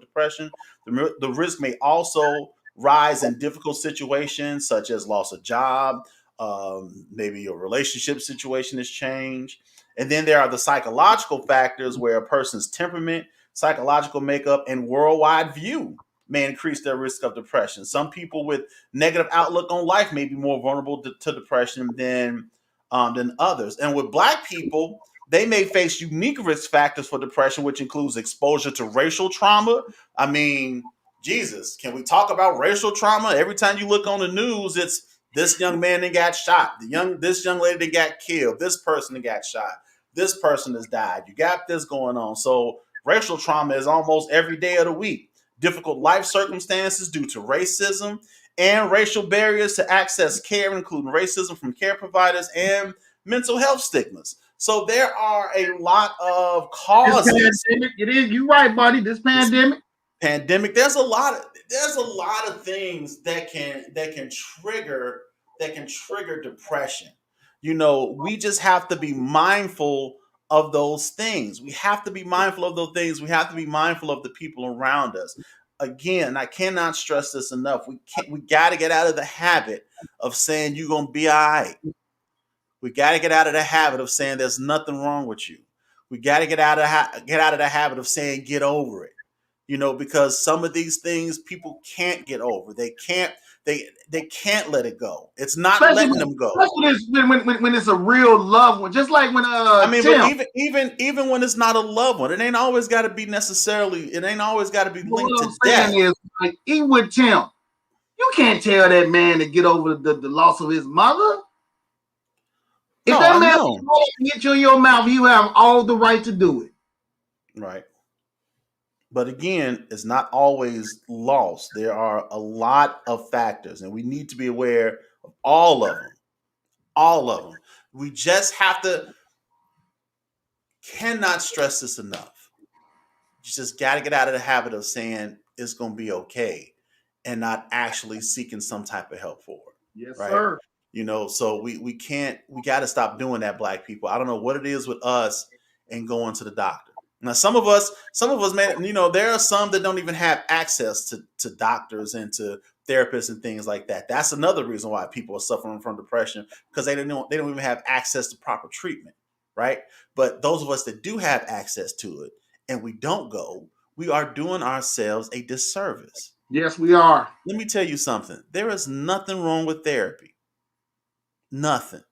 depression. The risk may also rise in difficult situations such as loss of job, maybe your relationship situation has changed. And then there are the psychological factors where a person's temperament, psychological makeup, and worldwide view may increase their risk of depression. Some people with negative outlook on life may be more vulnerable to depression than others. And with Black people, they may face unique risk factors for depression, which includes exposure to racial trauma. I mean, Jesus, can we talk about racial trauma? Every time you look on the news, it's this young man that got shot, this young lady that got killed, this person that got shot, this person has died. You got this going on. So racial trauma is almost every day of the week. Difficult life circumstances due to racism and racial barriers to access care, including racism from care providers and mental health stigmas. So there are a lot of causes. It is. You're right, buddy. This pandemic. There's a lot of things that can trigger depression. We just have to be mindful of those things. We have to be mindful of those things. We have to be mindful of the people around us. Again, I cannot stress this enough. We got to get out of the habit of saying you're going to be all right. We got to get out of the habit of saying there's nothing wrong with you. We got to get out of the habit of saying get over it. Because some of these things people can't get over. They can't let it go. It's not letting them go. When it's a real loved one, just like when but even when it's not a loved one, it ain't always got to be linked to death. Like, even with Tim, you can't tell that man to get over the loss of his mother. If that man hit you in your mouth, you have all the right to do it. Right. But again, it's not always lost. There are a lot of factors, and we need to be aware of all of them. All of them. We just cannot stress this enough. You just got to get out of the habit of saying it's going to be okay and not actually seeking some type of help for it. Yes, right? Sir. So we got to stop doing that, Black people. I don't know what it is with us and going to the doctor. Now, some of us, man, there are some that don't even have access to doctors and to therapists and things like that. That's another reason why people are suffering from depression, because they don't even have access to proper treatment, right? But those of us that do have access to it and we don't go, we are doing ourselves a disservice. Yes, we are. Let me tell you something. There is nothing wrong with therapy. Nothing.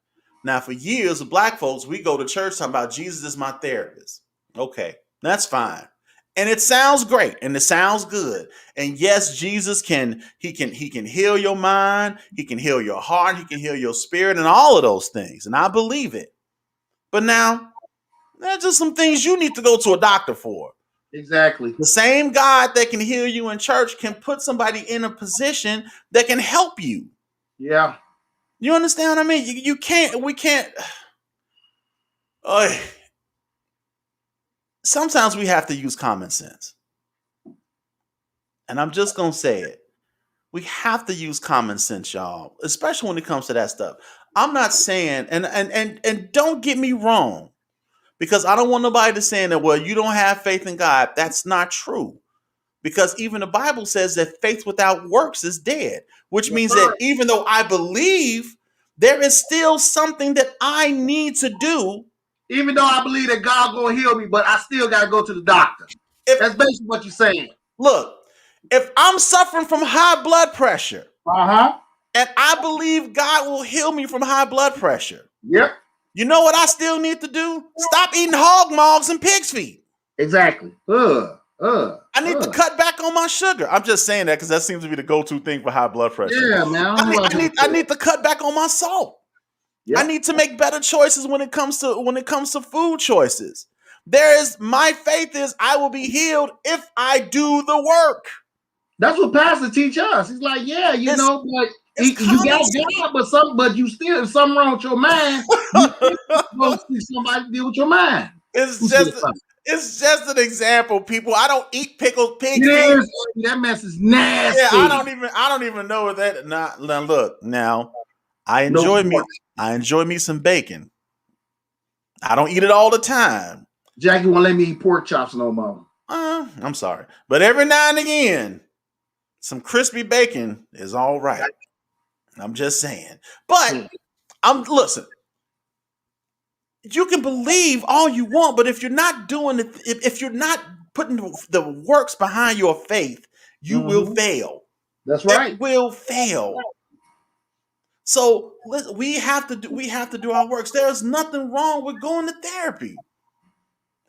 Now, for years, Black folks, we go to church talking about Jesus is my therapist. Okay, that's fine. And it sounds great and it sounds good. And yes, Jesus can heal your mind, he can heal your heart, he can heal your spirit and all of those things. And I believe it. But now, there's just some things you need to go to a doctor for. Exactly. The same God that can heal you in church can put somebody in a position that can help you. Yeah. You understand what I mean? We can't. Sometimes we have to use common sense. And I'm just going to say it. We have to use common sense, y'all, especially when it comes to that stuff. I'm not saying, and don't get me wrong, because I don't want nobody to say that, well, you don't have faith in God. That's not true. Because even the Bible says that faith without works is dead, which means that even though I believe, there is still something that I need to do. Even though I believe that God gonna heal me, but I still gotta go to the doctor. That's basically what you're saying. Look, if I'm suffering from high blood pressure, and I believe God will heal me from high blood pressure, yep. You know what I still need to do? Stop eating hog maws and pig's feet. Exactly. I need to cut back on my sugar. I'm just saying that because that seems to be the go-to thing for high blood pressure. Yeah, man. I need to cut back on my salt. Yep. I need to make better choices when it comes to food choices. My faith is I will be healed if I do the work. That's what Pastor teach us. He's like, yeah, you got God, but you still, if something wrong with your mind, you go see somebody deal with your mind. It's just an example, people. I don't eat pickled pig feet. That mess is nasty. Yeah, I don't even know what that. Now look, I enjoy me some bacon. I don't eat it all the time. Jackie won't let me eat pork chops no more. I'm sorry, but every now and again, some crispy bacon is all right. I'm just saying. But listen. You can believe all you want, but if you're not doing it, if you're not putting the works behind your faith, you will fail. That's right. It will fail. So we have to do our works. There's nothing wrong with going to therapy.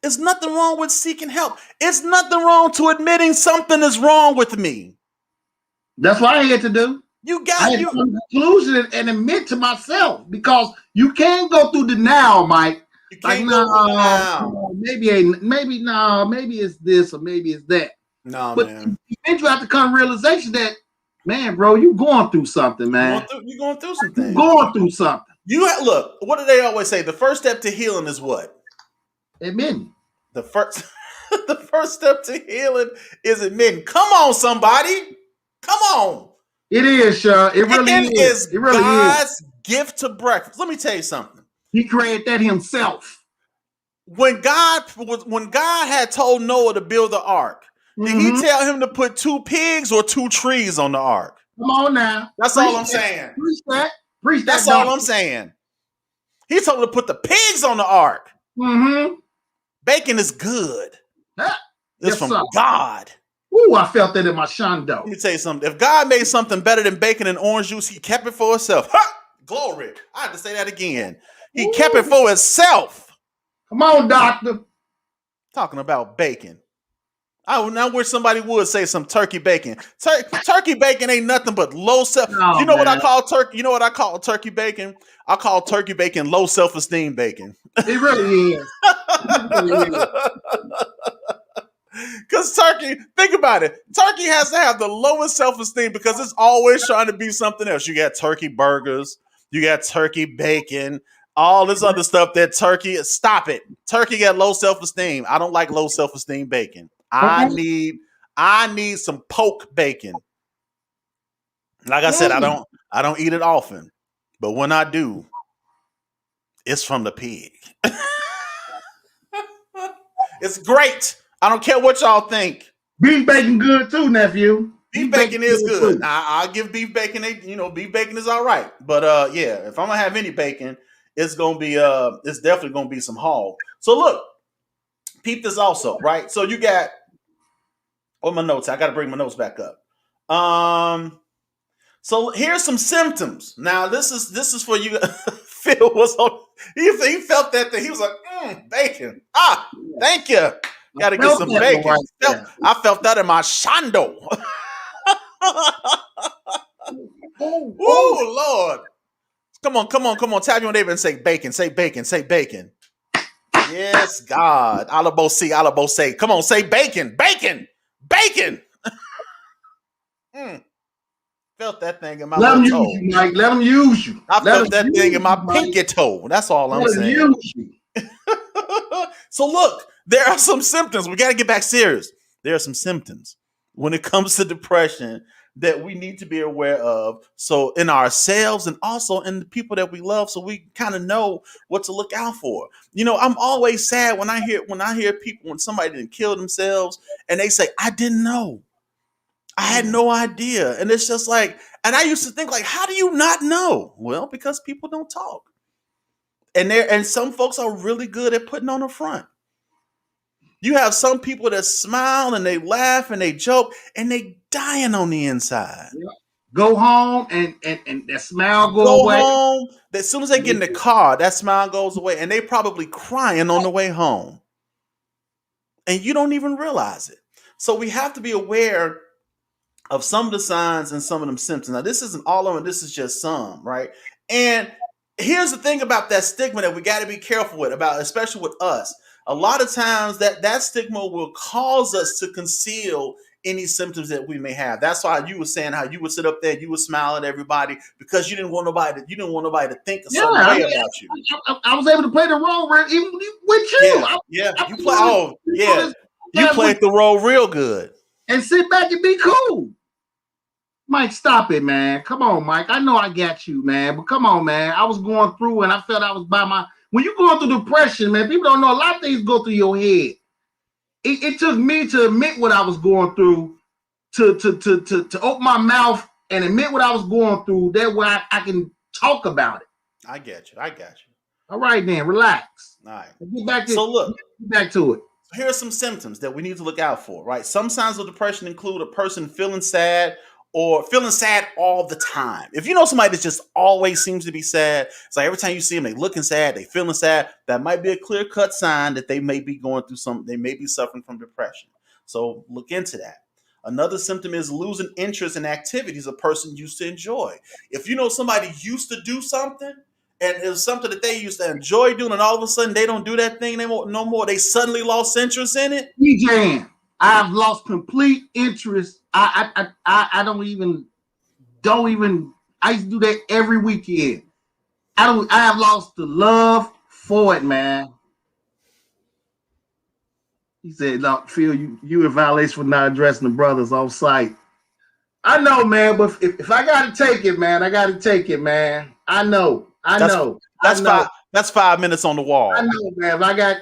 There's nothing wrong with seeking help. It's nothing wrong to admitting something is wrong with me. That's what I had to do. I had to come to conclusion and admit to myself, because you can't go through denial, Mike. You can't go through denial. Maybe it's this or maybe it's that. No, but man. Eventually you have to come to realization that, man, bro, you going through something, man. You're going through something. You're going through something. Look, what do they always say? The first step to healing is what? Admitting. The first step to healing is admitting. Come on, somebody. Come on. It is, Sean. It really is. It really God's gift to breakfast. Let me tell you something. He created that himself. When God had told Noah to build the ark, did he tell him to put 2 pigs or 2 trees on the ark? Come on now. That's all I'm saying. Preach that. That's all I'm saying. He told him to put the pigs on the ark. Bacon is good. It's from God. Ooh, I felt that in my shondo. Let me tell you something. If God made something better than bacon and orange juice, he kept it for himself. Ha! Glory. I have to say that again. He kept it for himself. Come on, doctor. Talking about bacon. I wish somebody would say some turkey bacon. Turkey bacon ain't nothing but low self. Oh, you know what I call turkey? You know what I call turkey bacon? I call turkey bacon low self-esteem bacon. It really is. Because turkey, think about it. Turkey has to have the lowest self-esteem because it's always trying to be something else. You got turkey burgers, you got turkey bacon, all this other stuff that turkey. Stop it. Turkey got low self-esteem. I don't like low self-esteem bacon. I need some poke bacon. Like I said, I don't eat it often, but when I do, it's from the pig. It's great. I don't care what y'all think. Beef bacon good too, nephew. Beef bacon is good. I'll give beef bacon. Beef bacon is all right. But yeah, if I'm gonna have any bacon, it's definitely gonna be some hog. So look, peep this also, right? So you got my notes. I got to bring my notes back up. So here's some symptoms. Now this is for you. Phil was on. He felt that thing. He was like, bacon. Thank you. Got to get some bacon. Right, I felt that in my shando. Oh Lord! Come on! Tap your neighbor and say bacon. Say bacon. Say bacon. Yes, God. Alabo say. Come on, say bacon. Bacon. Felt that thing in my toe. You, Mike. Let them use you. I felt that thing in my pinky toe. That's all I'm saying. So look, there are some symptoms. We got to get back serious. There are some symptoms when it comes to depression that we need to be aware of. So in ourselves and also in the people that we love, so we kind of know what to look out for. I'm always sad when I hear people, when somebody didn't kill themselves and they say, I didn't know. I had no idea. And it's just like, and I used to think like, how do you not know? Well, because people don't talk. And some folks are really good at putting on the front. You have some people that smile and they laugh and they joke and they dying on the inside. Yeah. Go home and that smile go away. Home. As soon as they get in the car, that smile goes away and they probably crying on the way home. And you don't even realize it. So we have to be aware of some of the signs and some of them symptoms. Now, this isn't all of them. This is just some, right? And here's the thing about that stigma that we got to be careful with, especially with us. A lot of times that stigma will cause us to conceal any symptoms that we may have. That's why you were saying how you would sit up there and you would smile at everybody because you didn't want nobody to think a certain way about you. I was able to play the role even with you. You played the role real good. And sit back and be cool. Mike, stop it, man. Come on, Mike. I know I got you, man. But come on, man. I was going through and I felt I was when you're going through depression, man, people don't know a lot of things go through your head. It took me to admit what I was going through, to open my mouth and admit what I was going through. That way I can talk about it. I get you. All right, then. Relax. All right. Get back to it. Here are some symptoms that we need to look out for, right? Some signs of depression include a person feeling sad or feeling sad all the time. If you know somebody that just always seems to be sad, it's like every time you see them, they looking sad, they feeling sad, that might be a clear-cut sign that they may be going through they may be suffering from depression. So look into that. Another symptom is losing interest in activities a person used to enjoy. If you know somebody used to do something, and it was something that they used to enjoy doing, and all of a sudden they don't do that thing no more. They suddenly lost interest in it. DJ, I've lost complete interest. I don't even. I used to do that every weekend. I have lost the love for it, man. He said, "No, Phil, you in violation for not addressing the brothers off site." I know, man, but if I gotta take it, man, I gotta take it, man. I know. That's 5 minutes on the wall. I know, man.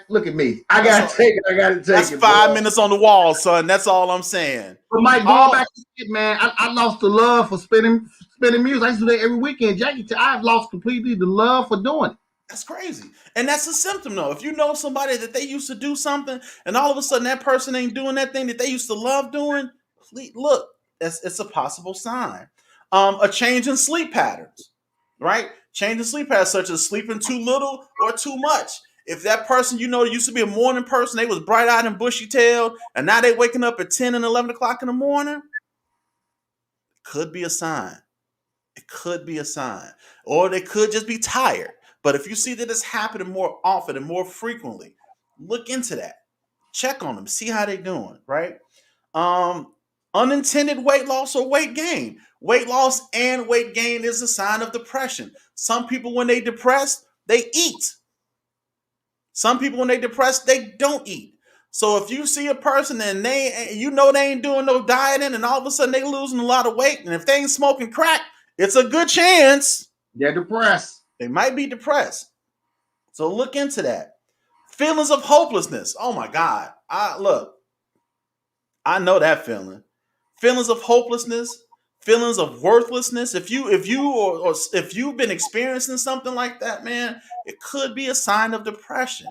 Look at me. I gotta take it. That's 5 minutes on the wall, son. That's all I'm saying. But Mike, going back to it, man, I lost the love for spinning music. I used to do that every weekend. Jackie, I've lost completely the love for doing it. That's crazy. And that's a symptom, though. If you know somebody that they used to do something, and all of a sudden that person ain't doing that thing that they used to love doing, look, it's a possible sign. A change in sleep patterns, right? Change in sleep patterns, such as sleeping too little or too much. If that person, used to be a morning person, they was bright-eyed and bushy-tailed, and now they waking up at 10 and 11 o'clock in the morning, could be a sign. It could be a sign. Or they could just be tired. But if you see that it's happening more often and more frequently, look into that. Check on them. See how they're doing, right? Unintended weight loss or weight gain. Weight loss and weight gain is a sign of depression. Some people, when they depressed, they eat. Some people, when they depressed, they don't eat. So if you see a person and they ain't doing no dieting, and all of a sudden they losing a lot of weight, and if they ain't smoking crack, it's a good chance they're depressed. They might be depressed. So look into that. Feelings of hopelessness. Oh my God. I know that feeling. Feelings of hopelessness, feelings of worthlessness. If you've been experiencing something like that, man, it could be a sign of depression.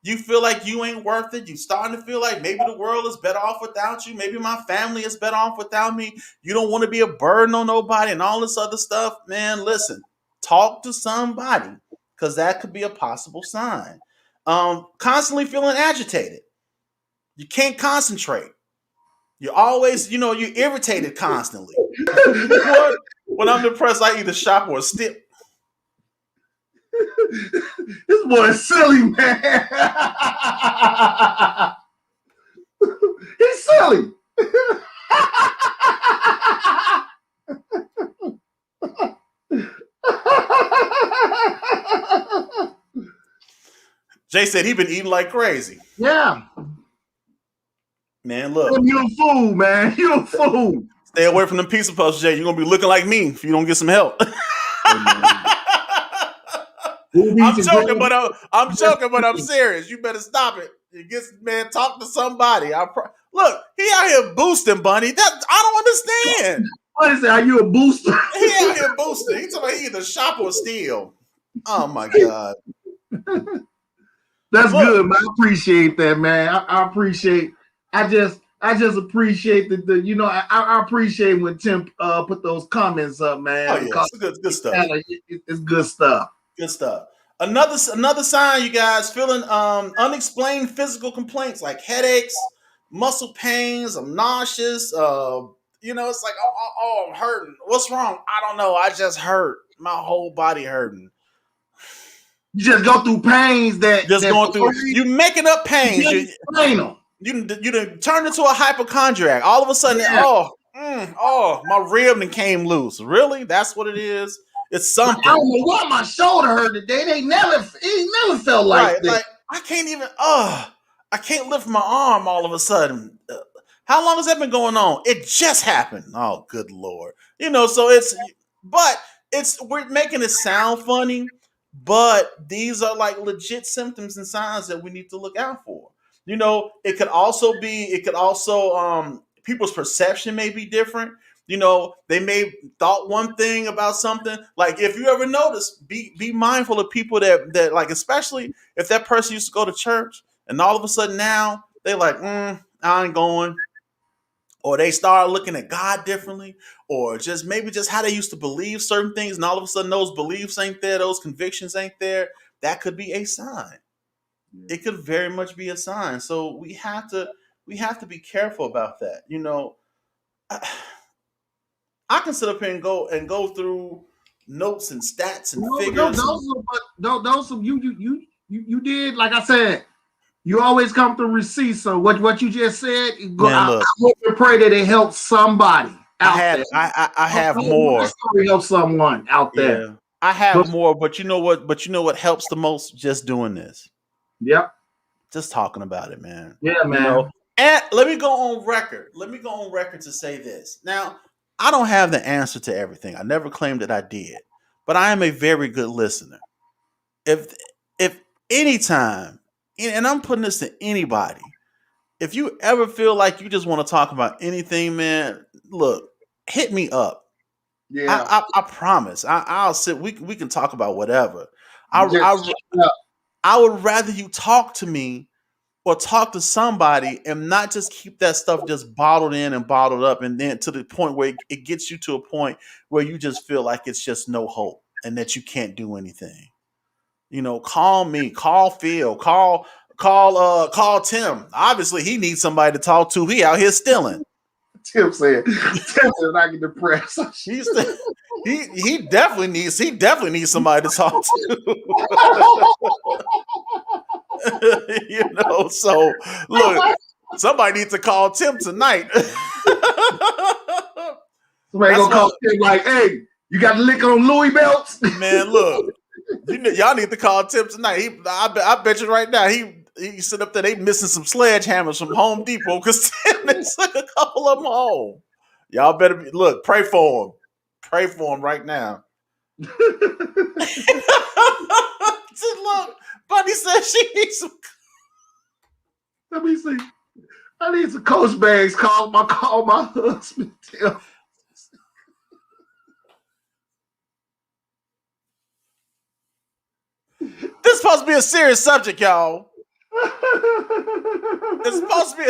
You feel like you ain't worth it. You starting to feel like maybe the world is better off without you. Maybe my family is better off without me. You don't want to be a burden on nobody and all this other stuff. Man, listen, talk to somebody because that could be a possible sign. Constantly feeling agitated. You can't concentrate. You're always, you're irritated constantly. What? When I'm depressed, I either shop or steal. This boy is silly, man. He's silly. Jay said he been eating like crazy. Yeah. Man, look. You're a fool, man. You're a fool. Stay away from them pizza puffs, Jay. You're going to be looking like me if you don't get some help. I'm joking, but I'm serious. You better stop it. Man, talk to somebody. Look, he out here boosting, Bunny. I don't understand. What is that? Are you a booster? He out here boosting. He talking about he either shop or steal. Oh my God. That's good, man. I appreciate that, man. I appreciate. I just appreciate I appreciate when Tim put those comments up, man. Oh yeah, it's good stuff. It's good stuff. Good stuff. Another sign, you guys, feeling unexplained physical complaints like headaches, muscle pains. I'm nauseous. It's like I'm hurting. What's wrong? I don't know. I just hurt. My whole body hurting. You just go through pains you making up pains. You done turned into a hypochondriac. All of a sudden, my rib done came loose. Really? That's what it is? It's something. I don't know why my shoulder hurt today. It never felt like this. Like I can't even, I can't lift my arm all of a sudden. How long has that been going on? It just happened. Oh, good Lord. We're making it sound funny, but these are like legit symptoms and signs that we need to look out for. It could also people's perception may be different. They may thought one thing about something. Like if you ever notice, be mindful of people that like, especially if that person used to go to church and all of a sudden now they like, I ain't going. Or they start looking at God differently, or just how they used to believe certain things, and all of a sudden those beliefs ain't there, those convictions ain't there. That could be a sign. It could very much be a sign. So we have to be careful about that. I can sit up here and go through notes and stats and figures. Those of you did, like I said, you always come through receipts. So what you just said, I hope and pray that it helps somebody out there. I have more. Story help someone out there. Yeah, I have more, but you know what helps the most? Just doing this. Yep. Just talking about it, man. Yeah, man. And let me go on record. To say this. Now, I don't have the answer to everything. I never claimed that I did, but I am a very good listener. If anytime, and I'm putting this to anybody, if you ever feel like you just want to talk about anything, man, look, hit me up. Yeah, I promise. I'll sit. We can talk about whatever. I would rather you talk to me or talk to somebody and not just keep that stuff just bottled in and bottled up, and then to the point where it gets you to a point where you just feel like it's just no hope and that you can't do anything. Call me, call Phil, call Tim. Obviously, he needs somebody to talk to. He out here stealing. Tim said I get depressed. He definitely needs somebody to talk to. So look, somebody needs to call Tim tonight. Somebody gonna call Tim like, hey, you got to lick on Louis belts? Man, look, y'all need to call Tim tonight. I bet you right now he sit up there. They missing some sledgehammers from Home Depot because Tim took a couple of them home. Y'all better pray for him. Pray for him right now. Look, Bunny said she needs some. Let me see. I need some Coach bags. Call my husband. This is supposed to be a serious subject, y'all. It's supposed to be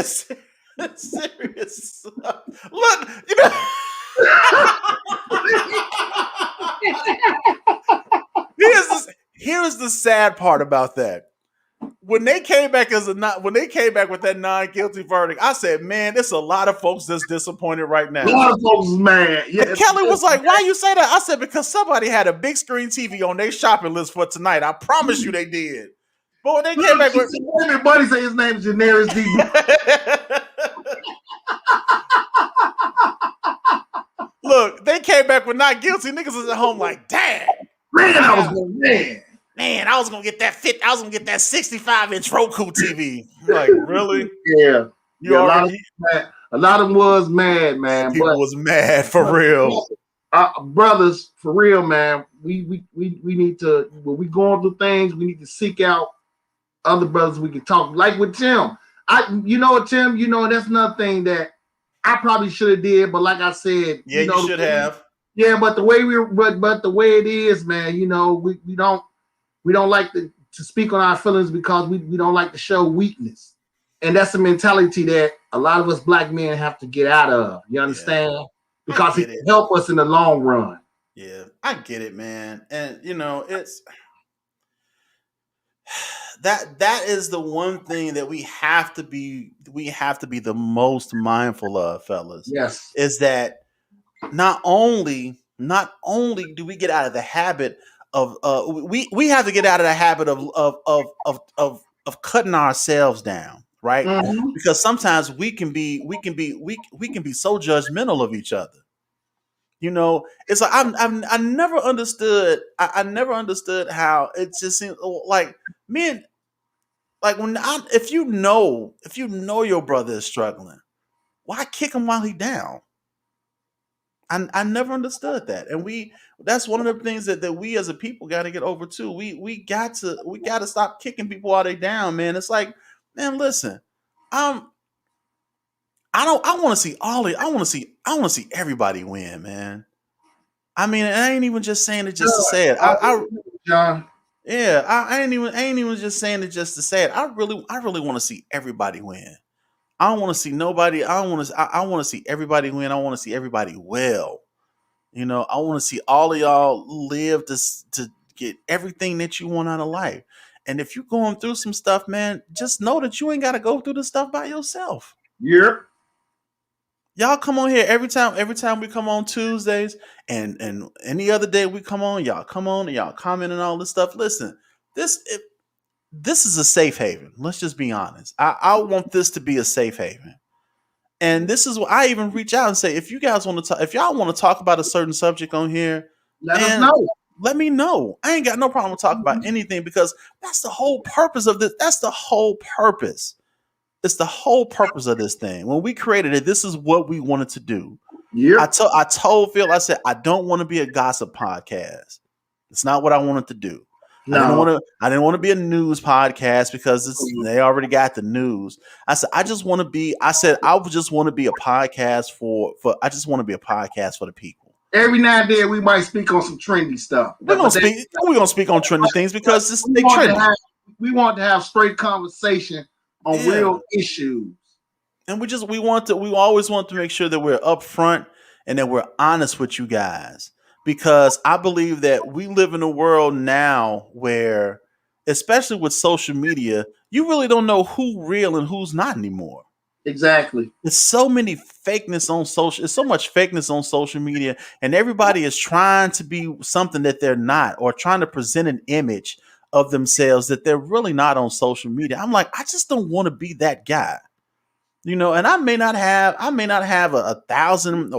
a serious. Look, you know. Here's the sad part about that. When they came back with that non-guilty verdict, I said, "Man, there's a lot of folks that's disappointed right now." A lot of folks is mad. Yeah, and Kelly was like, "Why you say that?" I said, "Because somebody had a big screen TV on their shopping list for tonight. I promise you, they did." But when they came back with, everybody say his name is Daenerys D. Look, they came back with not guilty. Niggas was at home like, "Damn, man, I was going, man, I was gonna get that 65-inch Roku TV." Like, really? Yeah. A lot of them was mad, man. People was mad for real. Brothers, for real, man. We need to, when we going through things, we need to seek out other brothers we can talk. Like with Tim. You know what, Tim? You know, that's another thing that I probably should have did, but like I said, yeah, you should have. Yeah, but the way but the way it is, man, you know, we don't like to speak on our feelings because we don't like to show weakness. And that's a mentality that a lot of us black men have to get out of. You understand? Yeah. Because it can help us in the long run. Yeah, I get it, man. And you know, it's that is the one thing that we have to be the most mindful of, fellas. Yes. Is that not only do we get out of the habit of we have to get out of the habit of cutting ourselves down, right? Mm-hmm. Because sometimes we can be so judgmental of each other. You know, it's like I never understood. I never understood how it just seems like men. Like if you know your brother is struggling, why kick him while he's down? I never understood that, and that's one of the things that we as a people got to get over too. We got to stop kicking people while they down, man. It's like, man, listen, I want to see everybody win, man. I mean, I ain't even just saying it just to say it. John. Yeah, I ain't even just saying it just to say it. I really want to see everybody win. I don't want to see nobody. I want to see everybody win. I want to see everybody well. You know, I want to see all of y'all live to get everything that you want out of life. And if you're going through some stuff, man, just know that you ain't got to go through the stuff by yourself. Yep. Y'all come on here every time we come on Tuesdays and any other day we come on, y'all come on and y'all comment and all this stuff. Listen, this is a safe haven. Let's just be honest. I want this to be a safe haven. And this is what I even reach out and say, if you guys want to talk, if y'all want to talk about a certain subject on here, let us know. Let me know. I ain't got no problem with talking about anything because that's the whole purpose of this. That's the whole purpose. It's the whole purpose of this thing. When we created it, this is what we wanted to do. Yeah. I told Phil, I said, I don't want to be a gossip podcast. It's not what I wanted to do. No. I didn't want to be a news podcast because they already got the news. I said, I just want to be a podcast for the people. Every now and then we might speak on some trendy stuff. We're gonna speak on trendy things because they trendy. We want to have straight conversation on real issues. And we always want to make sure that we're upfront and that we're honest with you guys. Because I believe that we live in a world now where, especially with social media, you really don't know who's real and who's not anymore. Exactly. There's so many fakeness on social. There's so much fakeness on social media, and everybody is trying to be something that they're not, or trying to present an image of themselves that they're really not on social media. I'm like, I just don't want to be that guy, you know. And I may not have 1,000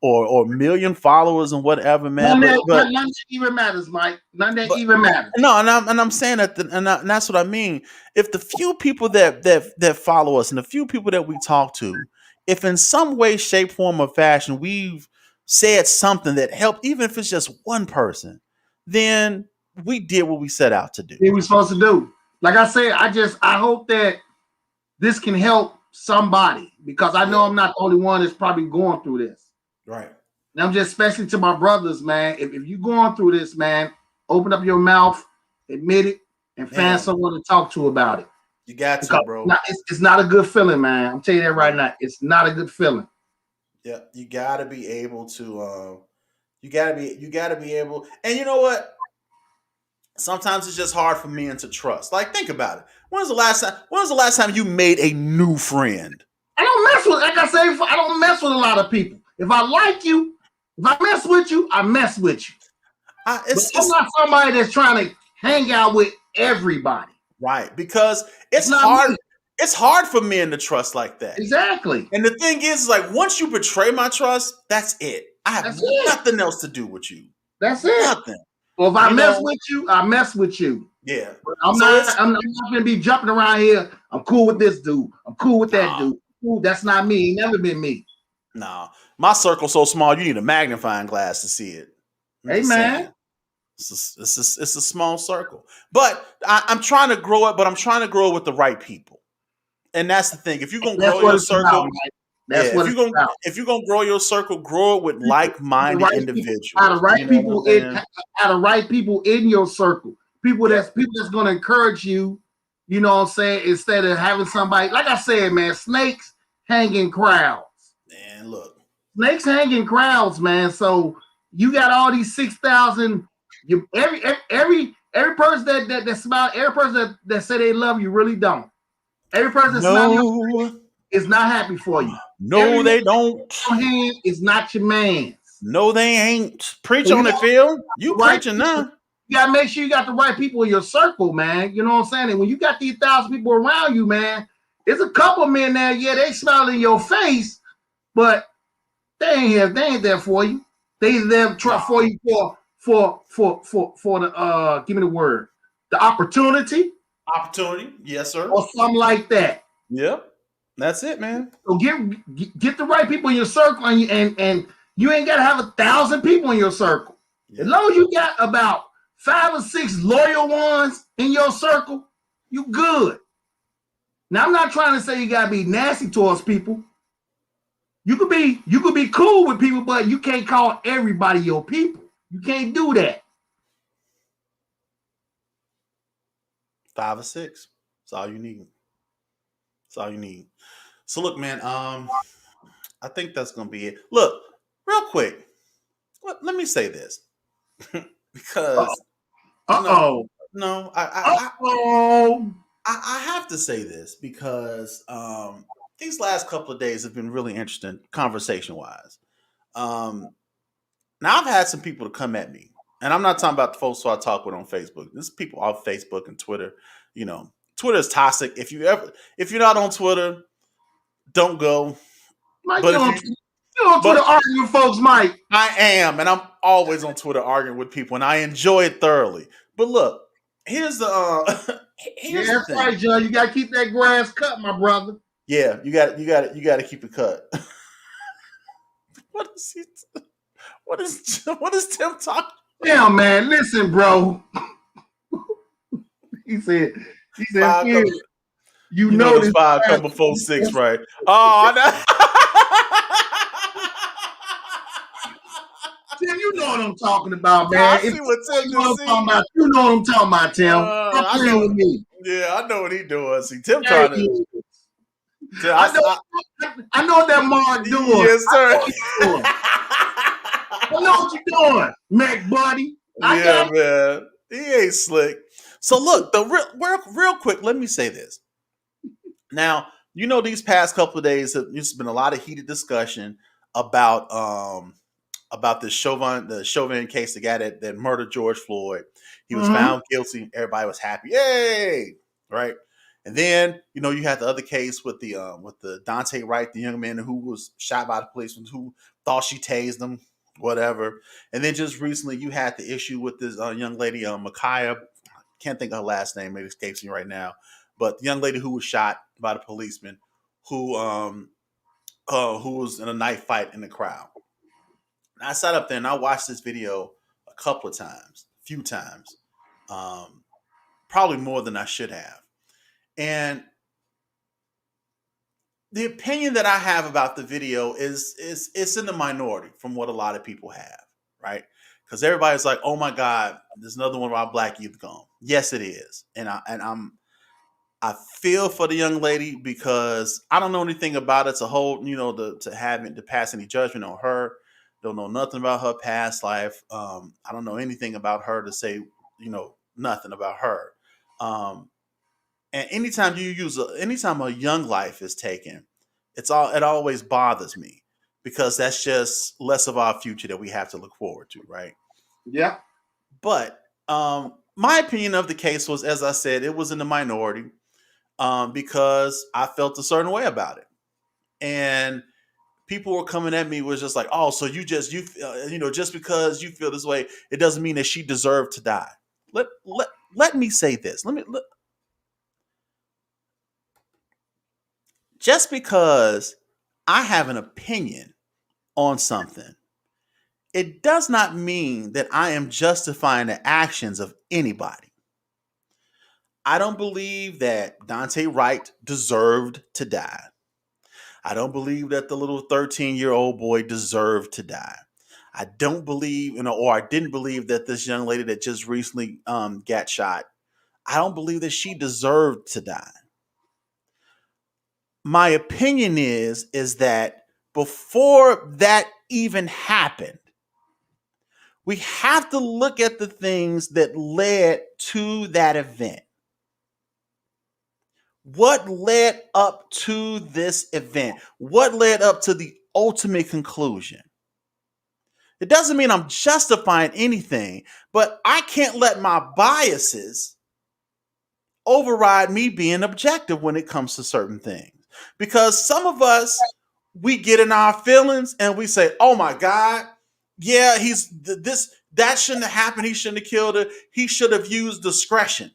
or million followers and whatever, man. None that even matters, Mike. None that even matters. No, and I'm saying that, and that's what I mean. If the few people that follow us and the few people that we talk to, if in some way, shape, form, or fashion we've said something that helped, even if it's just one person, then we did what we set out to do. What we supposed to do. Like I said, I hope that this can help somebody, because I know I'm not the only one that's probably going through this. Right. And I'm just, especially to my brothers, man. If you're going through this, man, open up your mouth, admit it, and find someone to talk to about it. You got to, bro. It's not a good feeling, man. I'm telling you that right now. It's not a good feeling. Yeah, you got to be able to. You got to be able. And you know what? Sometimes it's just hard for men to trust. Like, think about it. When was the last time you made a new friend? I don't mess with. Like I say, I don't mess with a lot of people. If I like you, if I mess with you, I mess with you. I'm not somebody that's trying to hang out with everybody. Right, because it's hard. Me. It's hard for men to trust like that. Exactly. And the thing is, like, once you betray my trust, that's it. I have nothing else to do with you. That's it. Nothing. Well, if I mess with you, I mess with you. Yeah. I'm not going to be jumping around here. I'm cool with this dude. I'm cool with that dude. Ooh, that's not me. Ain't never been me. Nah. My circle's so small, you need a magnifying glass to see it. Hey, man. It's a small circle. But I'm trying to grow it, but I'm trying to grow it with the right people. And that's the thing. If you're going to grow your circle, if you're gonna grow your circle, grow it with like-minded individuals. Out of right people in your circle. People that's gonna encourage you, you know what I'm saying, instead of having somebody, like I said, man, snakes hanging crowds. Man, look. Snakes hanging crowds, man. So you got all these 6,000. Every person that smile, every person that say they love you really don't. Every person that smiles is not happy for you. No, they don't. Your hand is not your man's. No, they ain't. Preach on it, Phil. You preaching now. You gotta make sure you got the right people in your circle, man. You know what I'm saying? And when you got these 1,000 people around you, man, there's a couple men there. Yeah, they smile in your face, but they ain't here. They ain't there for you. They there try for you for the give me the word, the opportunity. Opportunity, yes, sir. Or something like that. Yep. That's it, man. So get the right people in your circle, and you ain't got to have 1,000 people in your circle. Yeah. As long as you got about 5 or 6 loyal ones in your circle, you good. Now, I'm not trying to say you got to be nasty towards people. You could be cool with people, but you can't call everybody your people. You can't do that. 5 or 6. That's all you need. That's all you need. So look, man, I think that's gonna be it. Look, real quick, let me say this. Because I have to say this because these last couple of days have been really interesting conversation wise. Now I've had some people to come at me, and I'm not talking about the folks who I talk with on Facebook. This is people off Facebook and Twitter. You know, Twitter is toxic. If you're not on Twitter, don't go. Mike, you're on Twitter arguing with folks, Mike. I am, and I'm always on Twitter arguing with people, and I enjoy it thoroughly. But look, here's the that's right, John. You gotta keep that grass cut, my brother. Yeah, you got to keep it cut. What is Tim talking? Yeah, man. Listen, bro. he said, you know this 5 come before 6, right? Oh, no. Tim, you know what I'm talking about, man. I see what Tim just said. You know what I'm talking about, Tim. Stop playing with me. Yeah, I know what he's doing. See, Tim trying to. I know what that Mark doing. Yes, sir. I know what you're doing, Mac buddy. Man. He ain't slick. So look, real quick, let me say this. Now, you know, these past couple of days, there's been a lot of heated discussion about the Chauvin case, the guy that murdered George Floyd. He was found guilty. Everybody was happy. Yay! Right? And then, you know, you had the other case with the Dante Wright, the young man who was shot by the policeman who thought she tased him, whatever. And then just recently, you had the issue with this young lady, Micaiah. Can't think of her last name. It escapes me right now. But the young lady who was shot by the policeman, who was in a knife fight in the crowd. And I sat up there and I watched this video a few times. probably more than I should have. And the opinion that I have about the video is it's in the minority from what a lot of people have, right? Because everybody's like, "Oh my God, there's another one of our black youth gone." Yes, it is, and I feel for the young lady because I don't know anything about it to hold, to pass any judgment on her. Don't know nothing about her past life. I don't know anything about her to say, nothing about her. Um, and anytime a young life is taken, it always bothers me because that's just less of our future that we have to look forward to, right? Yeah. But my opinion of the case was, as I said, it was in the minority because I felt a certain way about it, and people were coming at me was just like, "Oh, so just because you feel this way, it doesn't mean that she deserved to die." Let me say this. Just because I have an opinion on something, it does not mean that I am justifying the actions of anybody. I don't believe that Dante Wright deserved to die. I don't believe that the little 13-year-old boy deserved to die. I don't believe, or I didn't believe that this young lady that just recently got shot, I don't believe that she deserved to die. My opinion is that before that even happened, we have to look at the things that led to that event. What led up to this event? What led up to the ultimate conclusion? It doesn't mean I'm justifying anything, but I can't let my biases override me being objective when it comes to certain things. Because some of us, we get in our feelings and we say, "Oh my God, yeah, that shouldn't have happened. He shouldn't have killed her. He should have used discretion.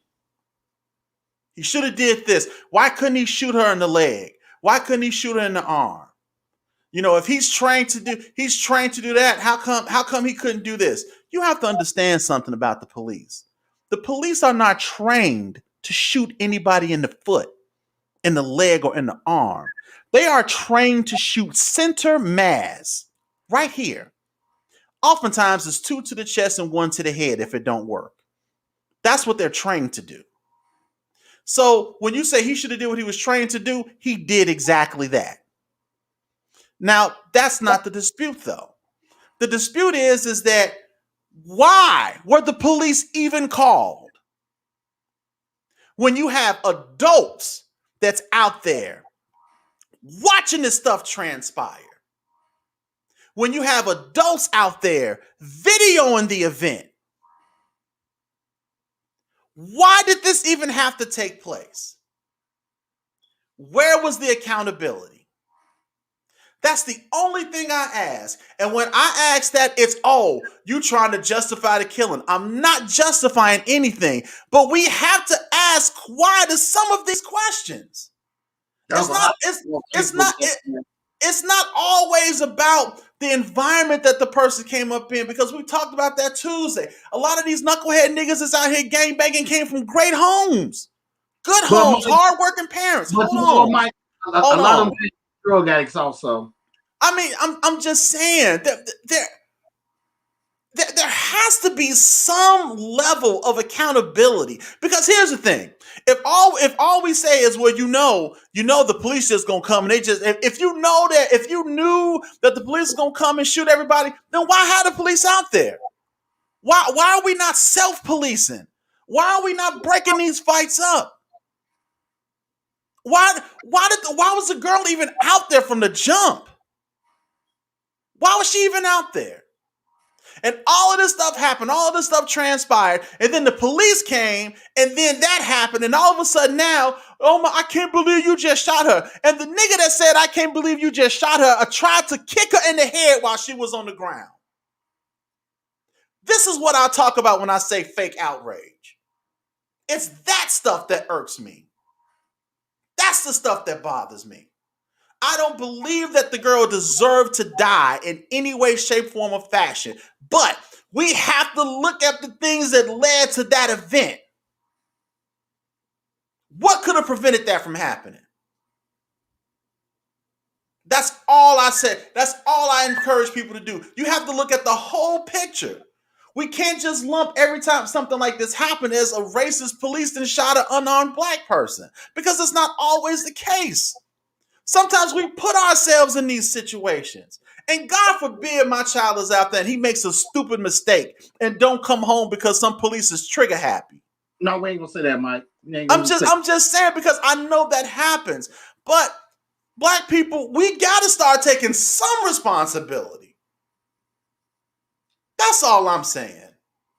He should have did this. Why couldn't he shoot her in the leg? Why couldn't he shoot her in the arm? If he's trained to do that, how come he couldn't do this?" You have to understand something about the police. The police are not trained to shoot anybody in the foot, in the leg, or in the arm. They are trained to shoot center mass right here. Oftentimes it's 2 to the chest and 1 to the head if it don't work. That's what they're trained to do. So when you say he should have did what he was trained to do, he did exactly that. Now, that's not the dispute, though. The dispute is that why were the police even called? When you have adults that's out there watching this stuff transpire. When you have adults out there videoing the event. Why did this even have to take place? Where was the accountability? That's the only thing I ask. And when I ask that, it's, "Oh, you trying to justify the killing." I'm not justifying anything, but we have to ask why to some of these questions. It's not always about the environment that the person came up in, because we talked about that Tuesday. A lot of these knucklehead niggas that's out here gang banging came from great homes. Good homes, hardworking parents. Hold on. Mike, a lot of them drug addicts also. I mean, I'm just saying that there has to be some level of accountability, because here's the thing: if all we say is, "Well, the police just gonna come," and if you knew that the police is gonna come and shoot everybody, then why have the police out there? Why are we not self-policing? Why are we not breaking these fights up? Why was the girl even out there from the jump? Why was she even out there? And all of this stuff happened, all of this stuff transpired, and then the police came, and then that happened, and all of a sudden now, "Oh my, I can't believe you just shot her." And the nigga that said, "I can't believe you just shot her," tried to kick her in the head while she was on the ground. This is what I talk about when I say fake outrage. It's that stuff that irks me. That's the stuff that bothers me. I don't believe that the girl deserved to die in any way, shape, form, or fashion. But we have to look at the things that led to that event. What could have prevented that from happening? That's all I said. That's all I encourage people to do. You have to look at the whole picture. We can't just lump every time something like this happens as a racist police and shot an unarmed black person, because it's not always the case. Sometimes we put ourselves in these situations. And God forbid my child is out there and he makes a stupid mistake and don't come home because some police is trigger happy. No, we ain't gonna say that, Mike. I'm just saying, because I know that happens. But black people, we got to start taking some responsibility. That's all I'm saying.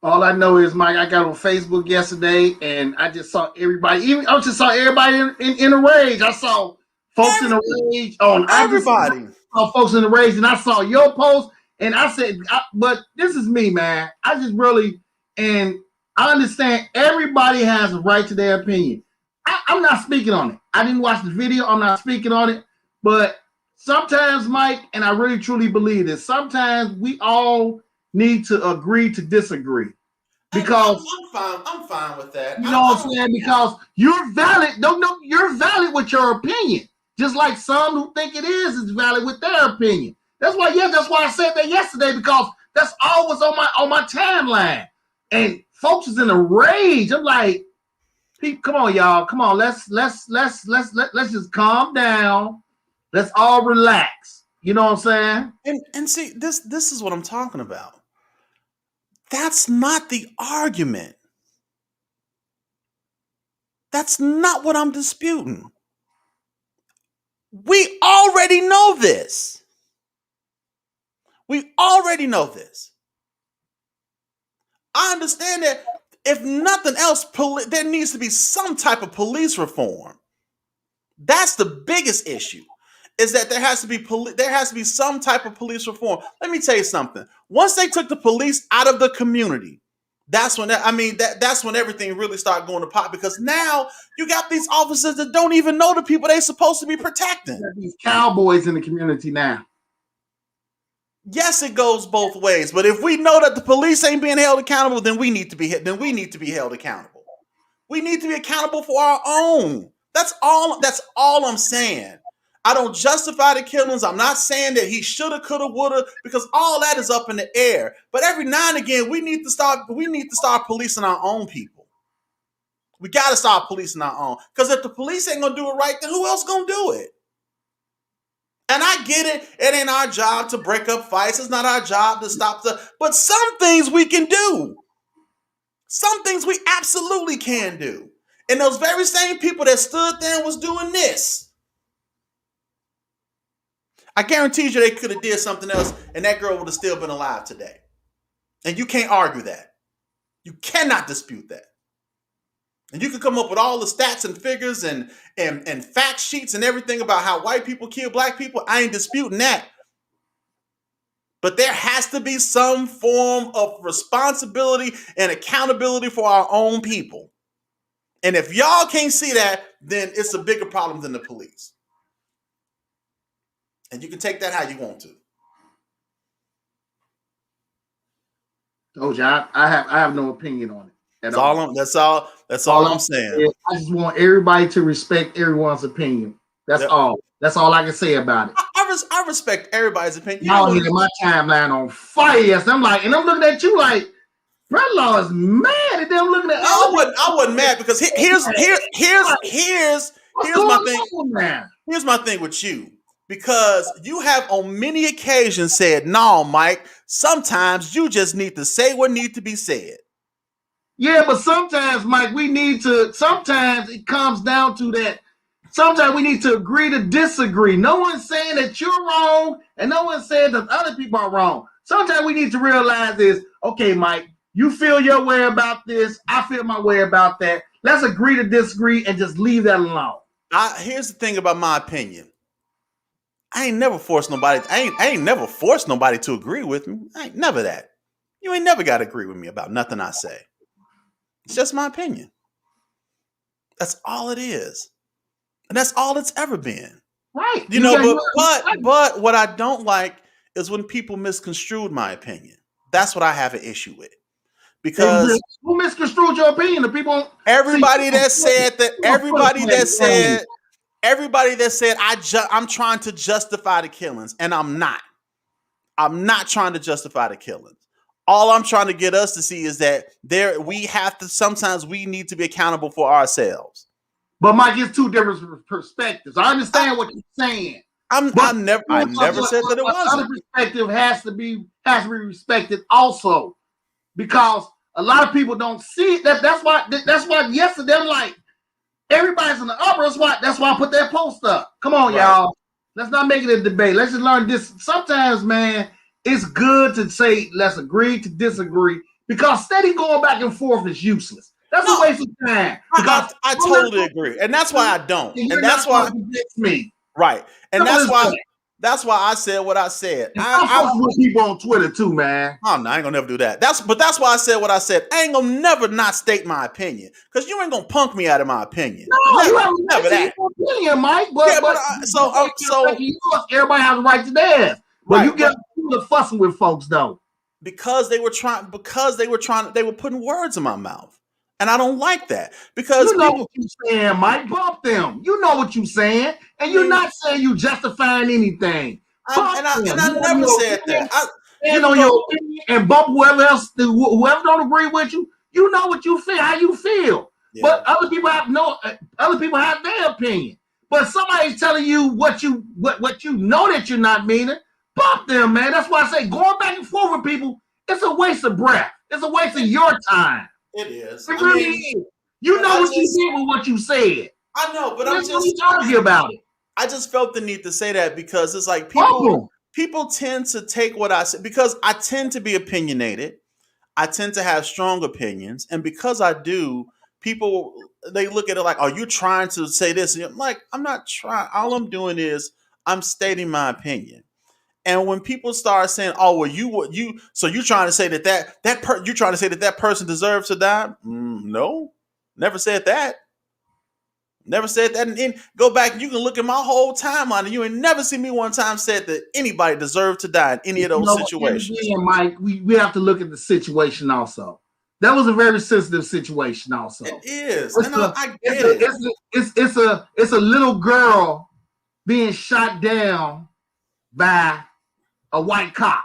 All I know is, Mike, I got on Facebook yesterday and I just saw everybody. I just saw everybody in a rage. I saw folks in a rage on everybody. I saw folks in the rage, and I saw your post, and I said, but this is me, man. I just really, and I understand everybody has a right to their opinion. I'm not speaking on it. I didn't watch the video. I'm not speaking on it. But sometimes, Mike, and I really truly believe this, sometimes we all need to agree to disagree. Because I'm fine with that. You know what I'm saying? Because you're valid. You're valid with your opinion. Just like some who think it is valid with their opinion. That's why I said that yesterday, because that's all was on my timeline. And folks is in a rage. I'm like, come on, y'all. Come on, let's just calm down. Let's all relax. You know what I'm saying? And see, this is what I'm talking about. That's not the argument. That's not what I'm disputing. We already know this. We already know this. I understand that if nothing else, there needs to be some type of police reform. That's the biggest issue, is that there has to be some type of police reform. Let me tell you something. Once they took the police out of the community, that's when everything really started going to pot, because now you got these officers that don't even know the people they're supposed to be protecting. These cowboys in the community now. Yes, it goes both ways. But if we know that the police ain't being held accountable, then we need to be held accountable. We need to be accountable for our own. That's all I'm saying. I don't justify the killings. I'm not saying that he shoulda, coulda, woulda, because all that is up in the air. But every now and again, we need to start policing our own people. We got to start policing our own. Because if the police ain't going to do it right, then who else going to do it? And I get it. It ain't our job to break up fights. It's not our job to stop but some things we can do. Some things we absolutely can do. And those very same people that stood there and was doing this, I guarantee you they could have did something else and that girl would have still been alive today. And you can't argue that. You cannot dispute that. And you can come up with all the stats and figures and fact sheets and everything about how white people kill black people. I ain't disputing that. But there has to be some form of responsibility and accountability for our own people. And if y'all can't see that, then it's a bigger problem than the police. And you can take that how you want to. Told you, I have no opinion on it. That's all I'm saying. I just want everybody to respect everyone's opinion. That's all. That's all I can say about it. I respect everybody's opinion. Y'all hear my timeline on fire. So I'm looking at you like, brother-in-law is mad at them looking at. I wasn't mad, because here's my thing. Here's my thing with you. Because you have on many occasions said, no, Mike, sometimes you just need to say what needs to be said. Yeah, but sometimes, Mike, sometimes it comes down to that. Sometimes we need to agree to disagree. No one's saying that you're wrong, and no one's saying that other people are wrong. Sometimes we need to realize this. Okay, Mike, you feel your way about this. I feel my way about that. Let's agree to disagree and just leave that alone. Here's the thing about my opinion. I ain't never forced nobody. I ain't never forced nobody to agree with me. I ain't never that. You ain't never got to agree with me about nothing I say. It's just my opinion. That's all it is. And that's all it's ever been. Right. You know, but what I don't like is when people misconstrued my opinion. That's what I have an issue with. Because who misconstrued your opinion? The people everybody that said I'm trying to justify the killings, and I'm not. I'm not trying to justify the killings. All I'm trying to get us to see is that sometimes we need to be accountable for ourselves. But Mike, it's two different perspectives. I understand what you're saying. I never said that it wasn't. Other perspective has to be respected also, because a lot of people don't see it. That's why yesterday I'm like, everybody's in the upper. That's why I put that post up. Come on, y'all. Let's not make it a debate. Let's just learn this. Sometimes, man, it's good to say let's agree to disagree, because steady going back and forth is useless. That's a waste of time. I totally agree, and that's why I don't. And that's why me. Right, and that's why I said what I said. I'm with people on Twitter too, man. Oh no, I ain't gonna never do that. That's why I said what I said. I ain't gonna never not state my opinion, because you ain't gonna punk me out of my opinion. No, you haven't never that opinion, Mike. So everybody has a right to theirs. But you get fussing with folks though, because they were putting words in my mouth. And I don't like that, because you know what you're saying, Mike. Bump them. You know what you're saying, and you're not saying you justifying anything. I never said that. Stand on your opinion and bump whoever don't agree with you. You know what you feel, how you feel. Yeah. But other people have their opinion. But somebody's telling you what you know that you're not meaning. Bump them, man. That's why I say going back and forth with people, it's a waste of breath. It's a waste of your time. It is. It really is. You know what you did with what you said. I know, but I'm just argue about it. I just felt the need to say that, because it's like people tend to take what I said, because I tend to be opinionated. I tend to have strong opinions, and because I do, people, they look at it like, "Are you trying to say this?" And I'm like, "I'm not trying. All I'm doing is I'm stating my opinion." And when people start saying, "Oh, well, so you're trying to say that person deserves to die?" No, never said that. Never said that. And go back, you can look at my whole timeline, and you ain't never seen me one time said that anybody deserved to die in any of those situations. Again, Mike, we have to look at the situation also. That was a very sensitive situation also. It is. I get it. It's a little girl being shot down by a white cop.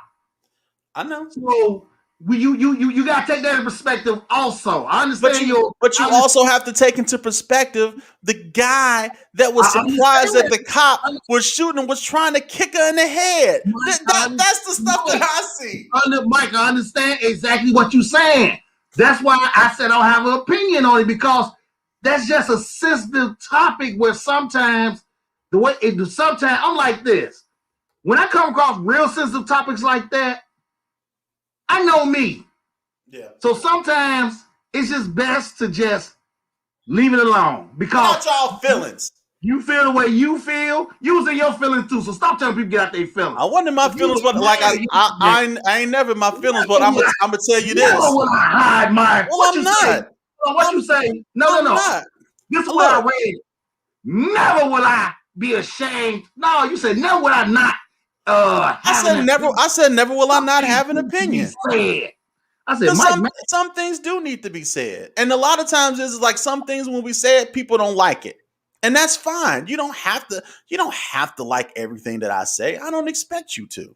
I know. So you gotta take that in perspective also. I understand but you also have to take into perspective the guy that was surprised that the cop was shooting and was trying to kick her in the head. That's the stuff that I see. Mike, I understand exactly what you're saying. That's why I said I don't have an opinion on it, because that's just a sensitive topic where sometimes I'm like this. When I come across real sensitive topics like that, I know me. Yeah. So sometimes it's just best to just leave it alone, because not y'all feelings. You feel the way you feel. You was in your feelings too. So stop telling people to get out their feelings. I wasn't in my feelings, but like I ain't never in my feelings. But I'm gonna tell you this. Never will I hide my. Well, I'm not. What you say? No. This is what I read. Never will I be ashamed. No, you said never will I not. I said never will I not have an opinion. I said some things do need to be said, and a lot of times it's like some things when we say it, people don't like it, and that's fine. You don't have to like everything that I say. I don't expect you to.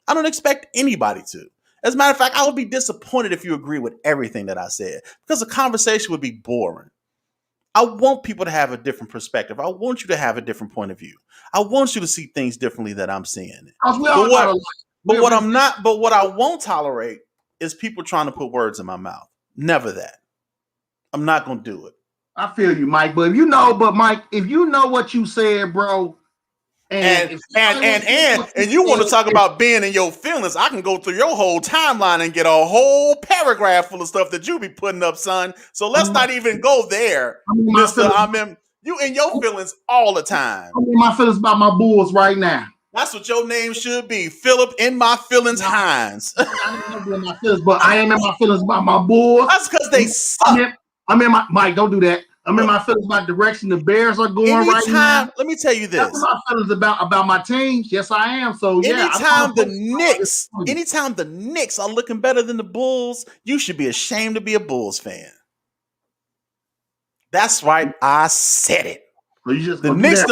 I don't expect anybody to. As a matter of fact, I would be disappointed if you agree with everything that I said, because the conversation would be boring. I want people to have a different perspective. I want you to have a different point of view. I want you to see things differently that I'm seeing. But what I won't tolerate is people trying to put words in my mouth. Never that. I'm not going to do it. I feel you, Mike. But Mike, if you know what you said, bro, and you want to talk about being in your feelings, I can go through your whole timeline and get a whole paragraph full of stuff that you be putting up, son. So let's not even go there, Mister. You in your feelings all the time. I'm in my feelings about my Bulls right now. That's what your name should be, Philip in my feelings Hines. In my feelings, but I am in my feelings about my Bulls. That's because they suck. I'm in my Mike. Don't do that. I'm in my feelings about the direction the Bears are going right now. Let me tell you this. That's what my feelings about my teams. Yes, I am. So yeah. Anytime the Knicks are looking better than the Bulls, you should be ashamed to be a Bulls fan. That's right. I said it. So you just the Knicks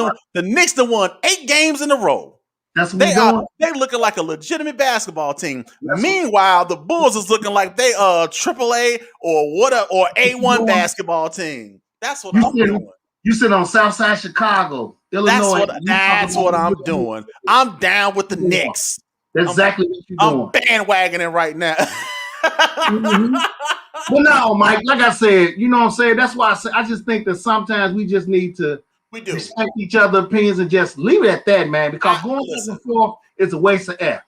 done won 8 games in a row. That's what they looking like a legitimate basketball team. Meanwhile, the Bulls is looking like they AAA or A1 basketball team. That's what I'm doing. You sit on Southside Chicago, Illinois. That's what I'm doing. I'm down with the Knicks. That's exactly what you're doing. I'm bandwagoning right now. Mm-hmm. Well, no, Mike, like I said, you know what I'm saying? That's why I just think that sometimes we just need to respect each other's opinions and just leave it at that, man, because going back and forth is a waste of air.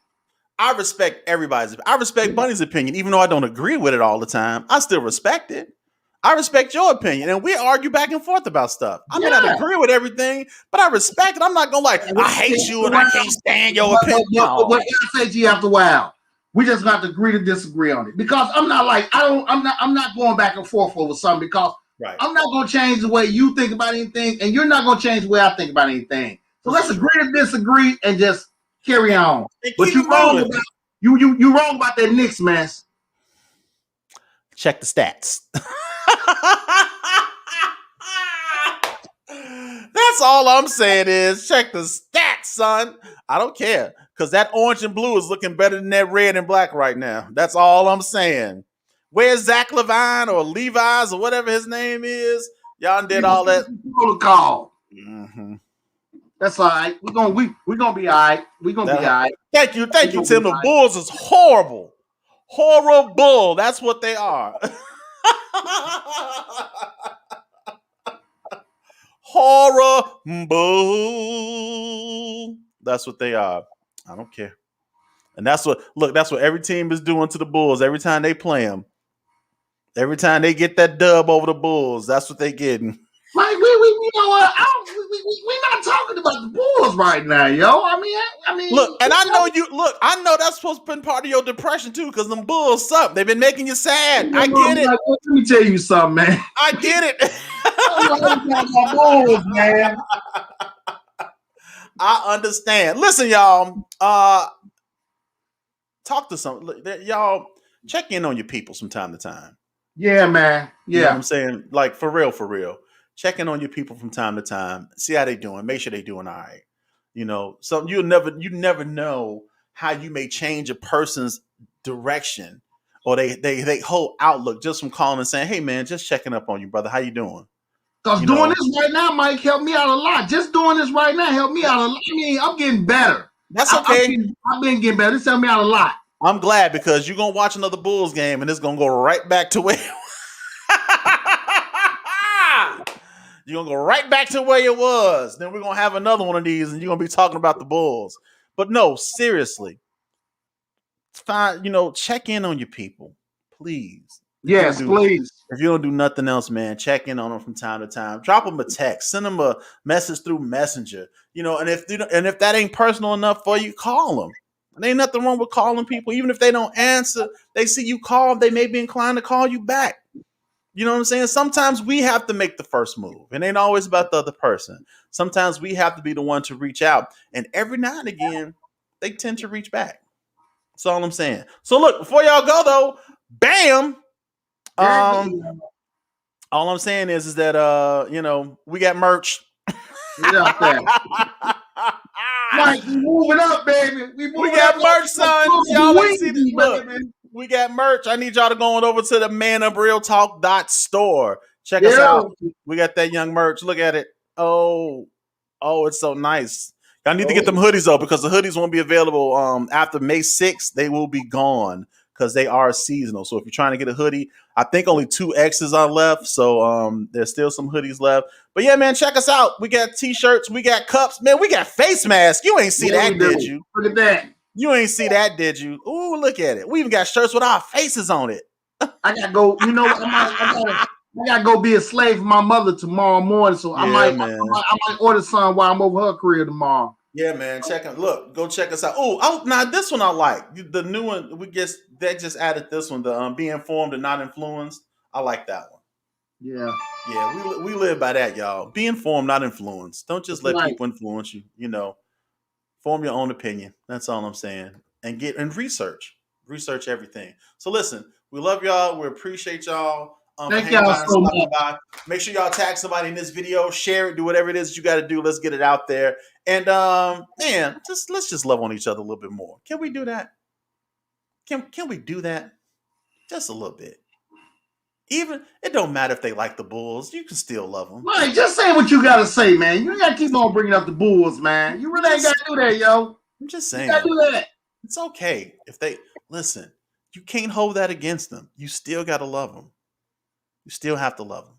I respect everybody's. I respect Bunny's opinion, even though I don't agree with it all the time. I still respect it. I respect your opinion, and we argue back and forth about stuff. I may not agree with everything, but I respect it. I'm not gonna I hate you and I can't stand your opinion. What I say to you after a while, we just got to agree to disagree on it, because I'm not going back and forth over something, because I'm not gonna change the way you think about anything, and you're not gonna change the way I think about anything. So let's agree to disagree and just carry on. But you're wrong about you wrong about that Knicks mess. Check the stats. That's all I'm saying is check the stats, son. I don't care, because that orange and blue is looking better than that red and black right now. That's all I'm saying. Where's Zach Levine or Levi's or whatever his name is? Y'all did all that protocol. Mm-hmm. That's all right. We're gonna be all right. We're gonna be all right. Thank you, Tim. The Bulls is horrible. Horrible. That's what they are. Horrible. That's what they are. I don't care. And that's what every team is doing to the Bulls every time they play them. Every time they get that dub over the Bulls, that's what they getting. Like you know what? We're not talking about the Bulls right now, yo. I mean, look, and I know that's supposed to be part of your depression too, because them Bulls suck. They've been making you sad. I get it. Let me tell you something, man. I get it. Bulls, man. I understand. Listen, y'all. Talk to some y'all. Check in on your people from time to time. Yeah, man. Yeah, you know what I'm saying, like for real. Check in on your people from time to time. See how they doing. Make sure they doing all right. You know, so you never know how you may change a person's direction or they whole outlook just from calling and saying, "Hey, man, just checking up on you, brother. How you doing?" Because doing this right now, Mike, helped me out a lot. Just doing this right now helped me out a lot. I mean, I'm getting better. That's okay. I've been getting better. This helped me out a lot. I'm glad, because you're gonna watch another Bulls game and it's gonna go right back to where you're gonna go right back to where it was. Then we're gonna have another one of these and you're gonna be talking about the Bulls. But no, seriously. Fine, check in on your people, please. Yes, please. If you don't do nothing else, man, check in on them from time to time. Drop them a text, send them a message through Messenger. And if that ain't personal enough for you, call them. And ain't nothing wrong with calling people. Even if they don't answer, they see you call, they may be inclined to call you back. You know what I'm saying? Sometimes we have to make the first move. It ain't always about the other person. Sometimes we have to be the one to reach out. And every now and again, they tend to reach back. That's all I'm saying. So look, before y'all go though, bam. All I'm saying is that we got merch. Mike, we moving up, baby. We got merch, son. Y'all ain't see this. Look, we got merch. I need y'all to go on over to the ManUpRealTalk.store. Check us out. We got that young merch. Look at it. Oh, it's so nice. Y'all need to get them hoodies though, because the hoodies won't be available after May 6th. They will be gone because they are seasonal. So if you're trying to get a hoodie, I think only 2 X's are left. So there's still some hoodies left. But yeah, man, check us out. We got t-shirts, we got cups, man, we got face masks. You ain't see that, did you? Look at that. You ain't see that, did you? Ooh, look at it. We even got shirts with our faces on it. I gotta go. I gotta go be a slave for my mother tomorrow morning. So I might order some while I'm over her career tomorrow. Yeah, man. Go check us out. Oh, now this one I like. The new one they just added this one, the be informed and not influenced. I like that one. Yeah. Yeah, we live by that, y'all. Be informed, not influenced. Don't just let people influence you. You know, form your own opinion. That's all I'm saying. And research. Research everything. So listen, we love y'all. We appreciate y'all for Thank hanging y'all by and so stopping much. by. Make sure y'all tag somebody in this video, share it, do whatever it is that you got to do. Let's get it out there. And man, let's just love on each other a little bit more. Can we do that? Can we do that? Just a little bit. Even it don't matter if they like the Bulls, you can still love them. Mike, just say what you gotta say, man. You ain't gotta keep on bringing up the Bulls, man. You really ain't gotta do that, yo. I'm just saying. You gotta do that. It's okay if they listen. You can't hold that against them. You still gotta love them. You still have to love them.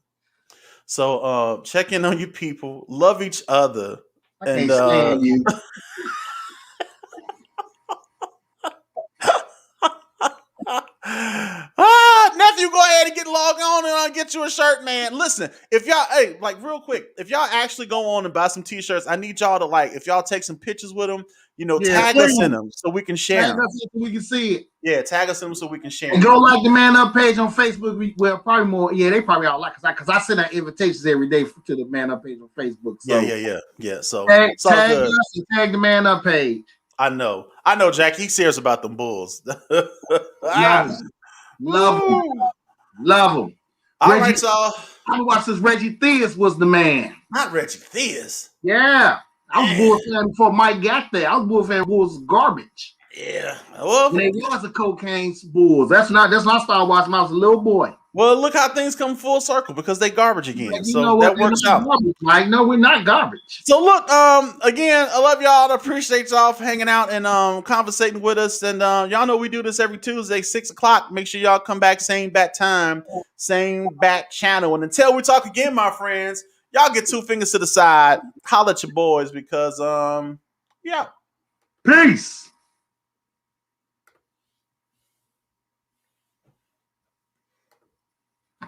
So check in on you people. Love each other. I can't stand you. Nephew, go ahead and get logged on and get you a shirt, man. Listen, if y'all, hey, like real quick, if y'all actually go on and buy some t-shirts, I need y'all to like, if y'all take some pictures with them, you know, tag us in them so we can share them. Tag us so we can see it. Yeah, tag us in them so we can share. And go like the ManUp page on Facebook. Well, probably more. Yeah, they probably all like because I send out invitations every day to the ManUp page on Facebook. So yeah. So tag us and tag the ManUp page. I know, Jack. He's serious about them Bulls. Love them. All right, y'all. I watched this. Reggie Theus was the man. Not Reggie Theus. Yeah, I was a Bulls fan before Mike got there. I was a Bulls fan. Bulls garbage. Yeah, well, they was the cocaine Bulls. That's not I started watching when I was a little boy. Well, look how things come full circle because they garbage again. Like, so that works out. Garbage, Mike. No, we're not garbage. So look, again, I love y'all. I appreciate y'all for hanging out and conversating with us. And y'all know we do this every Tuesday, 6:00. Make sure y'all come back, same bat time, same bat channel. And until we talk again, my friends, y'all get 2 fingers to the side, holla at your boys because yeah. Peace.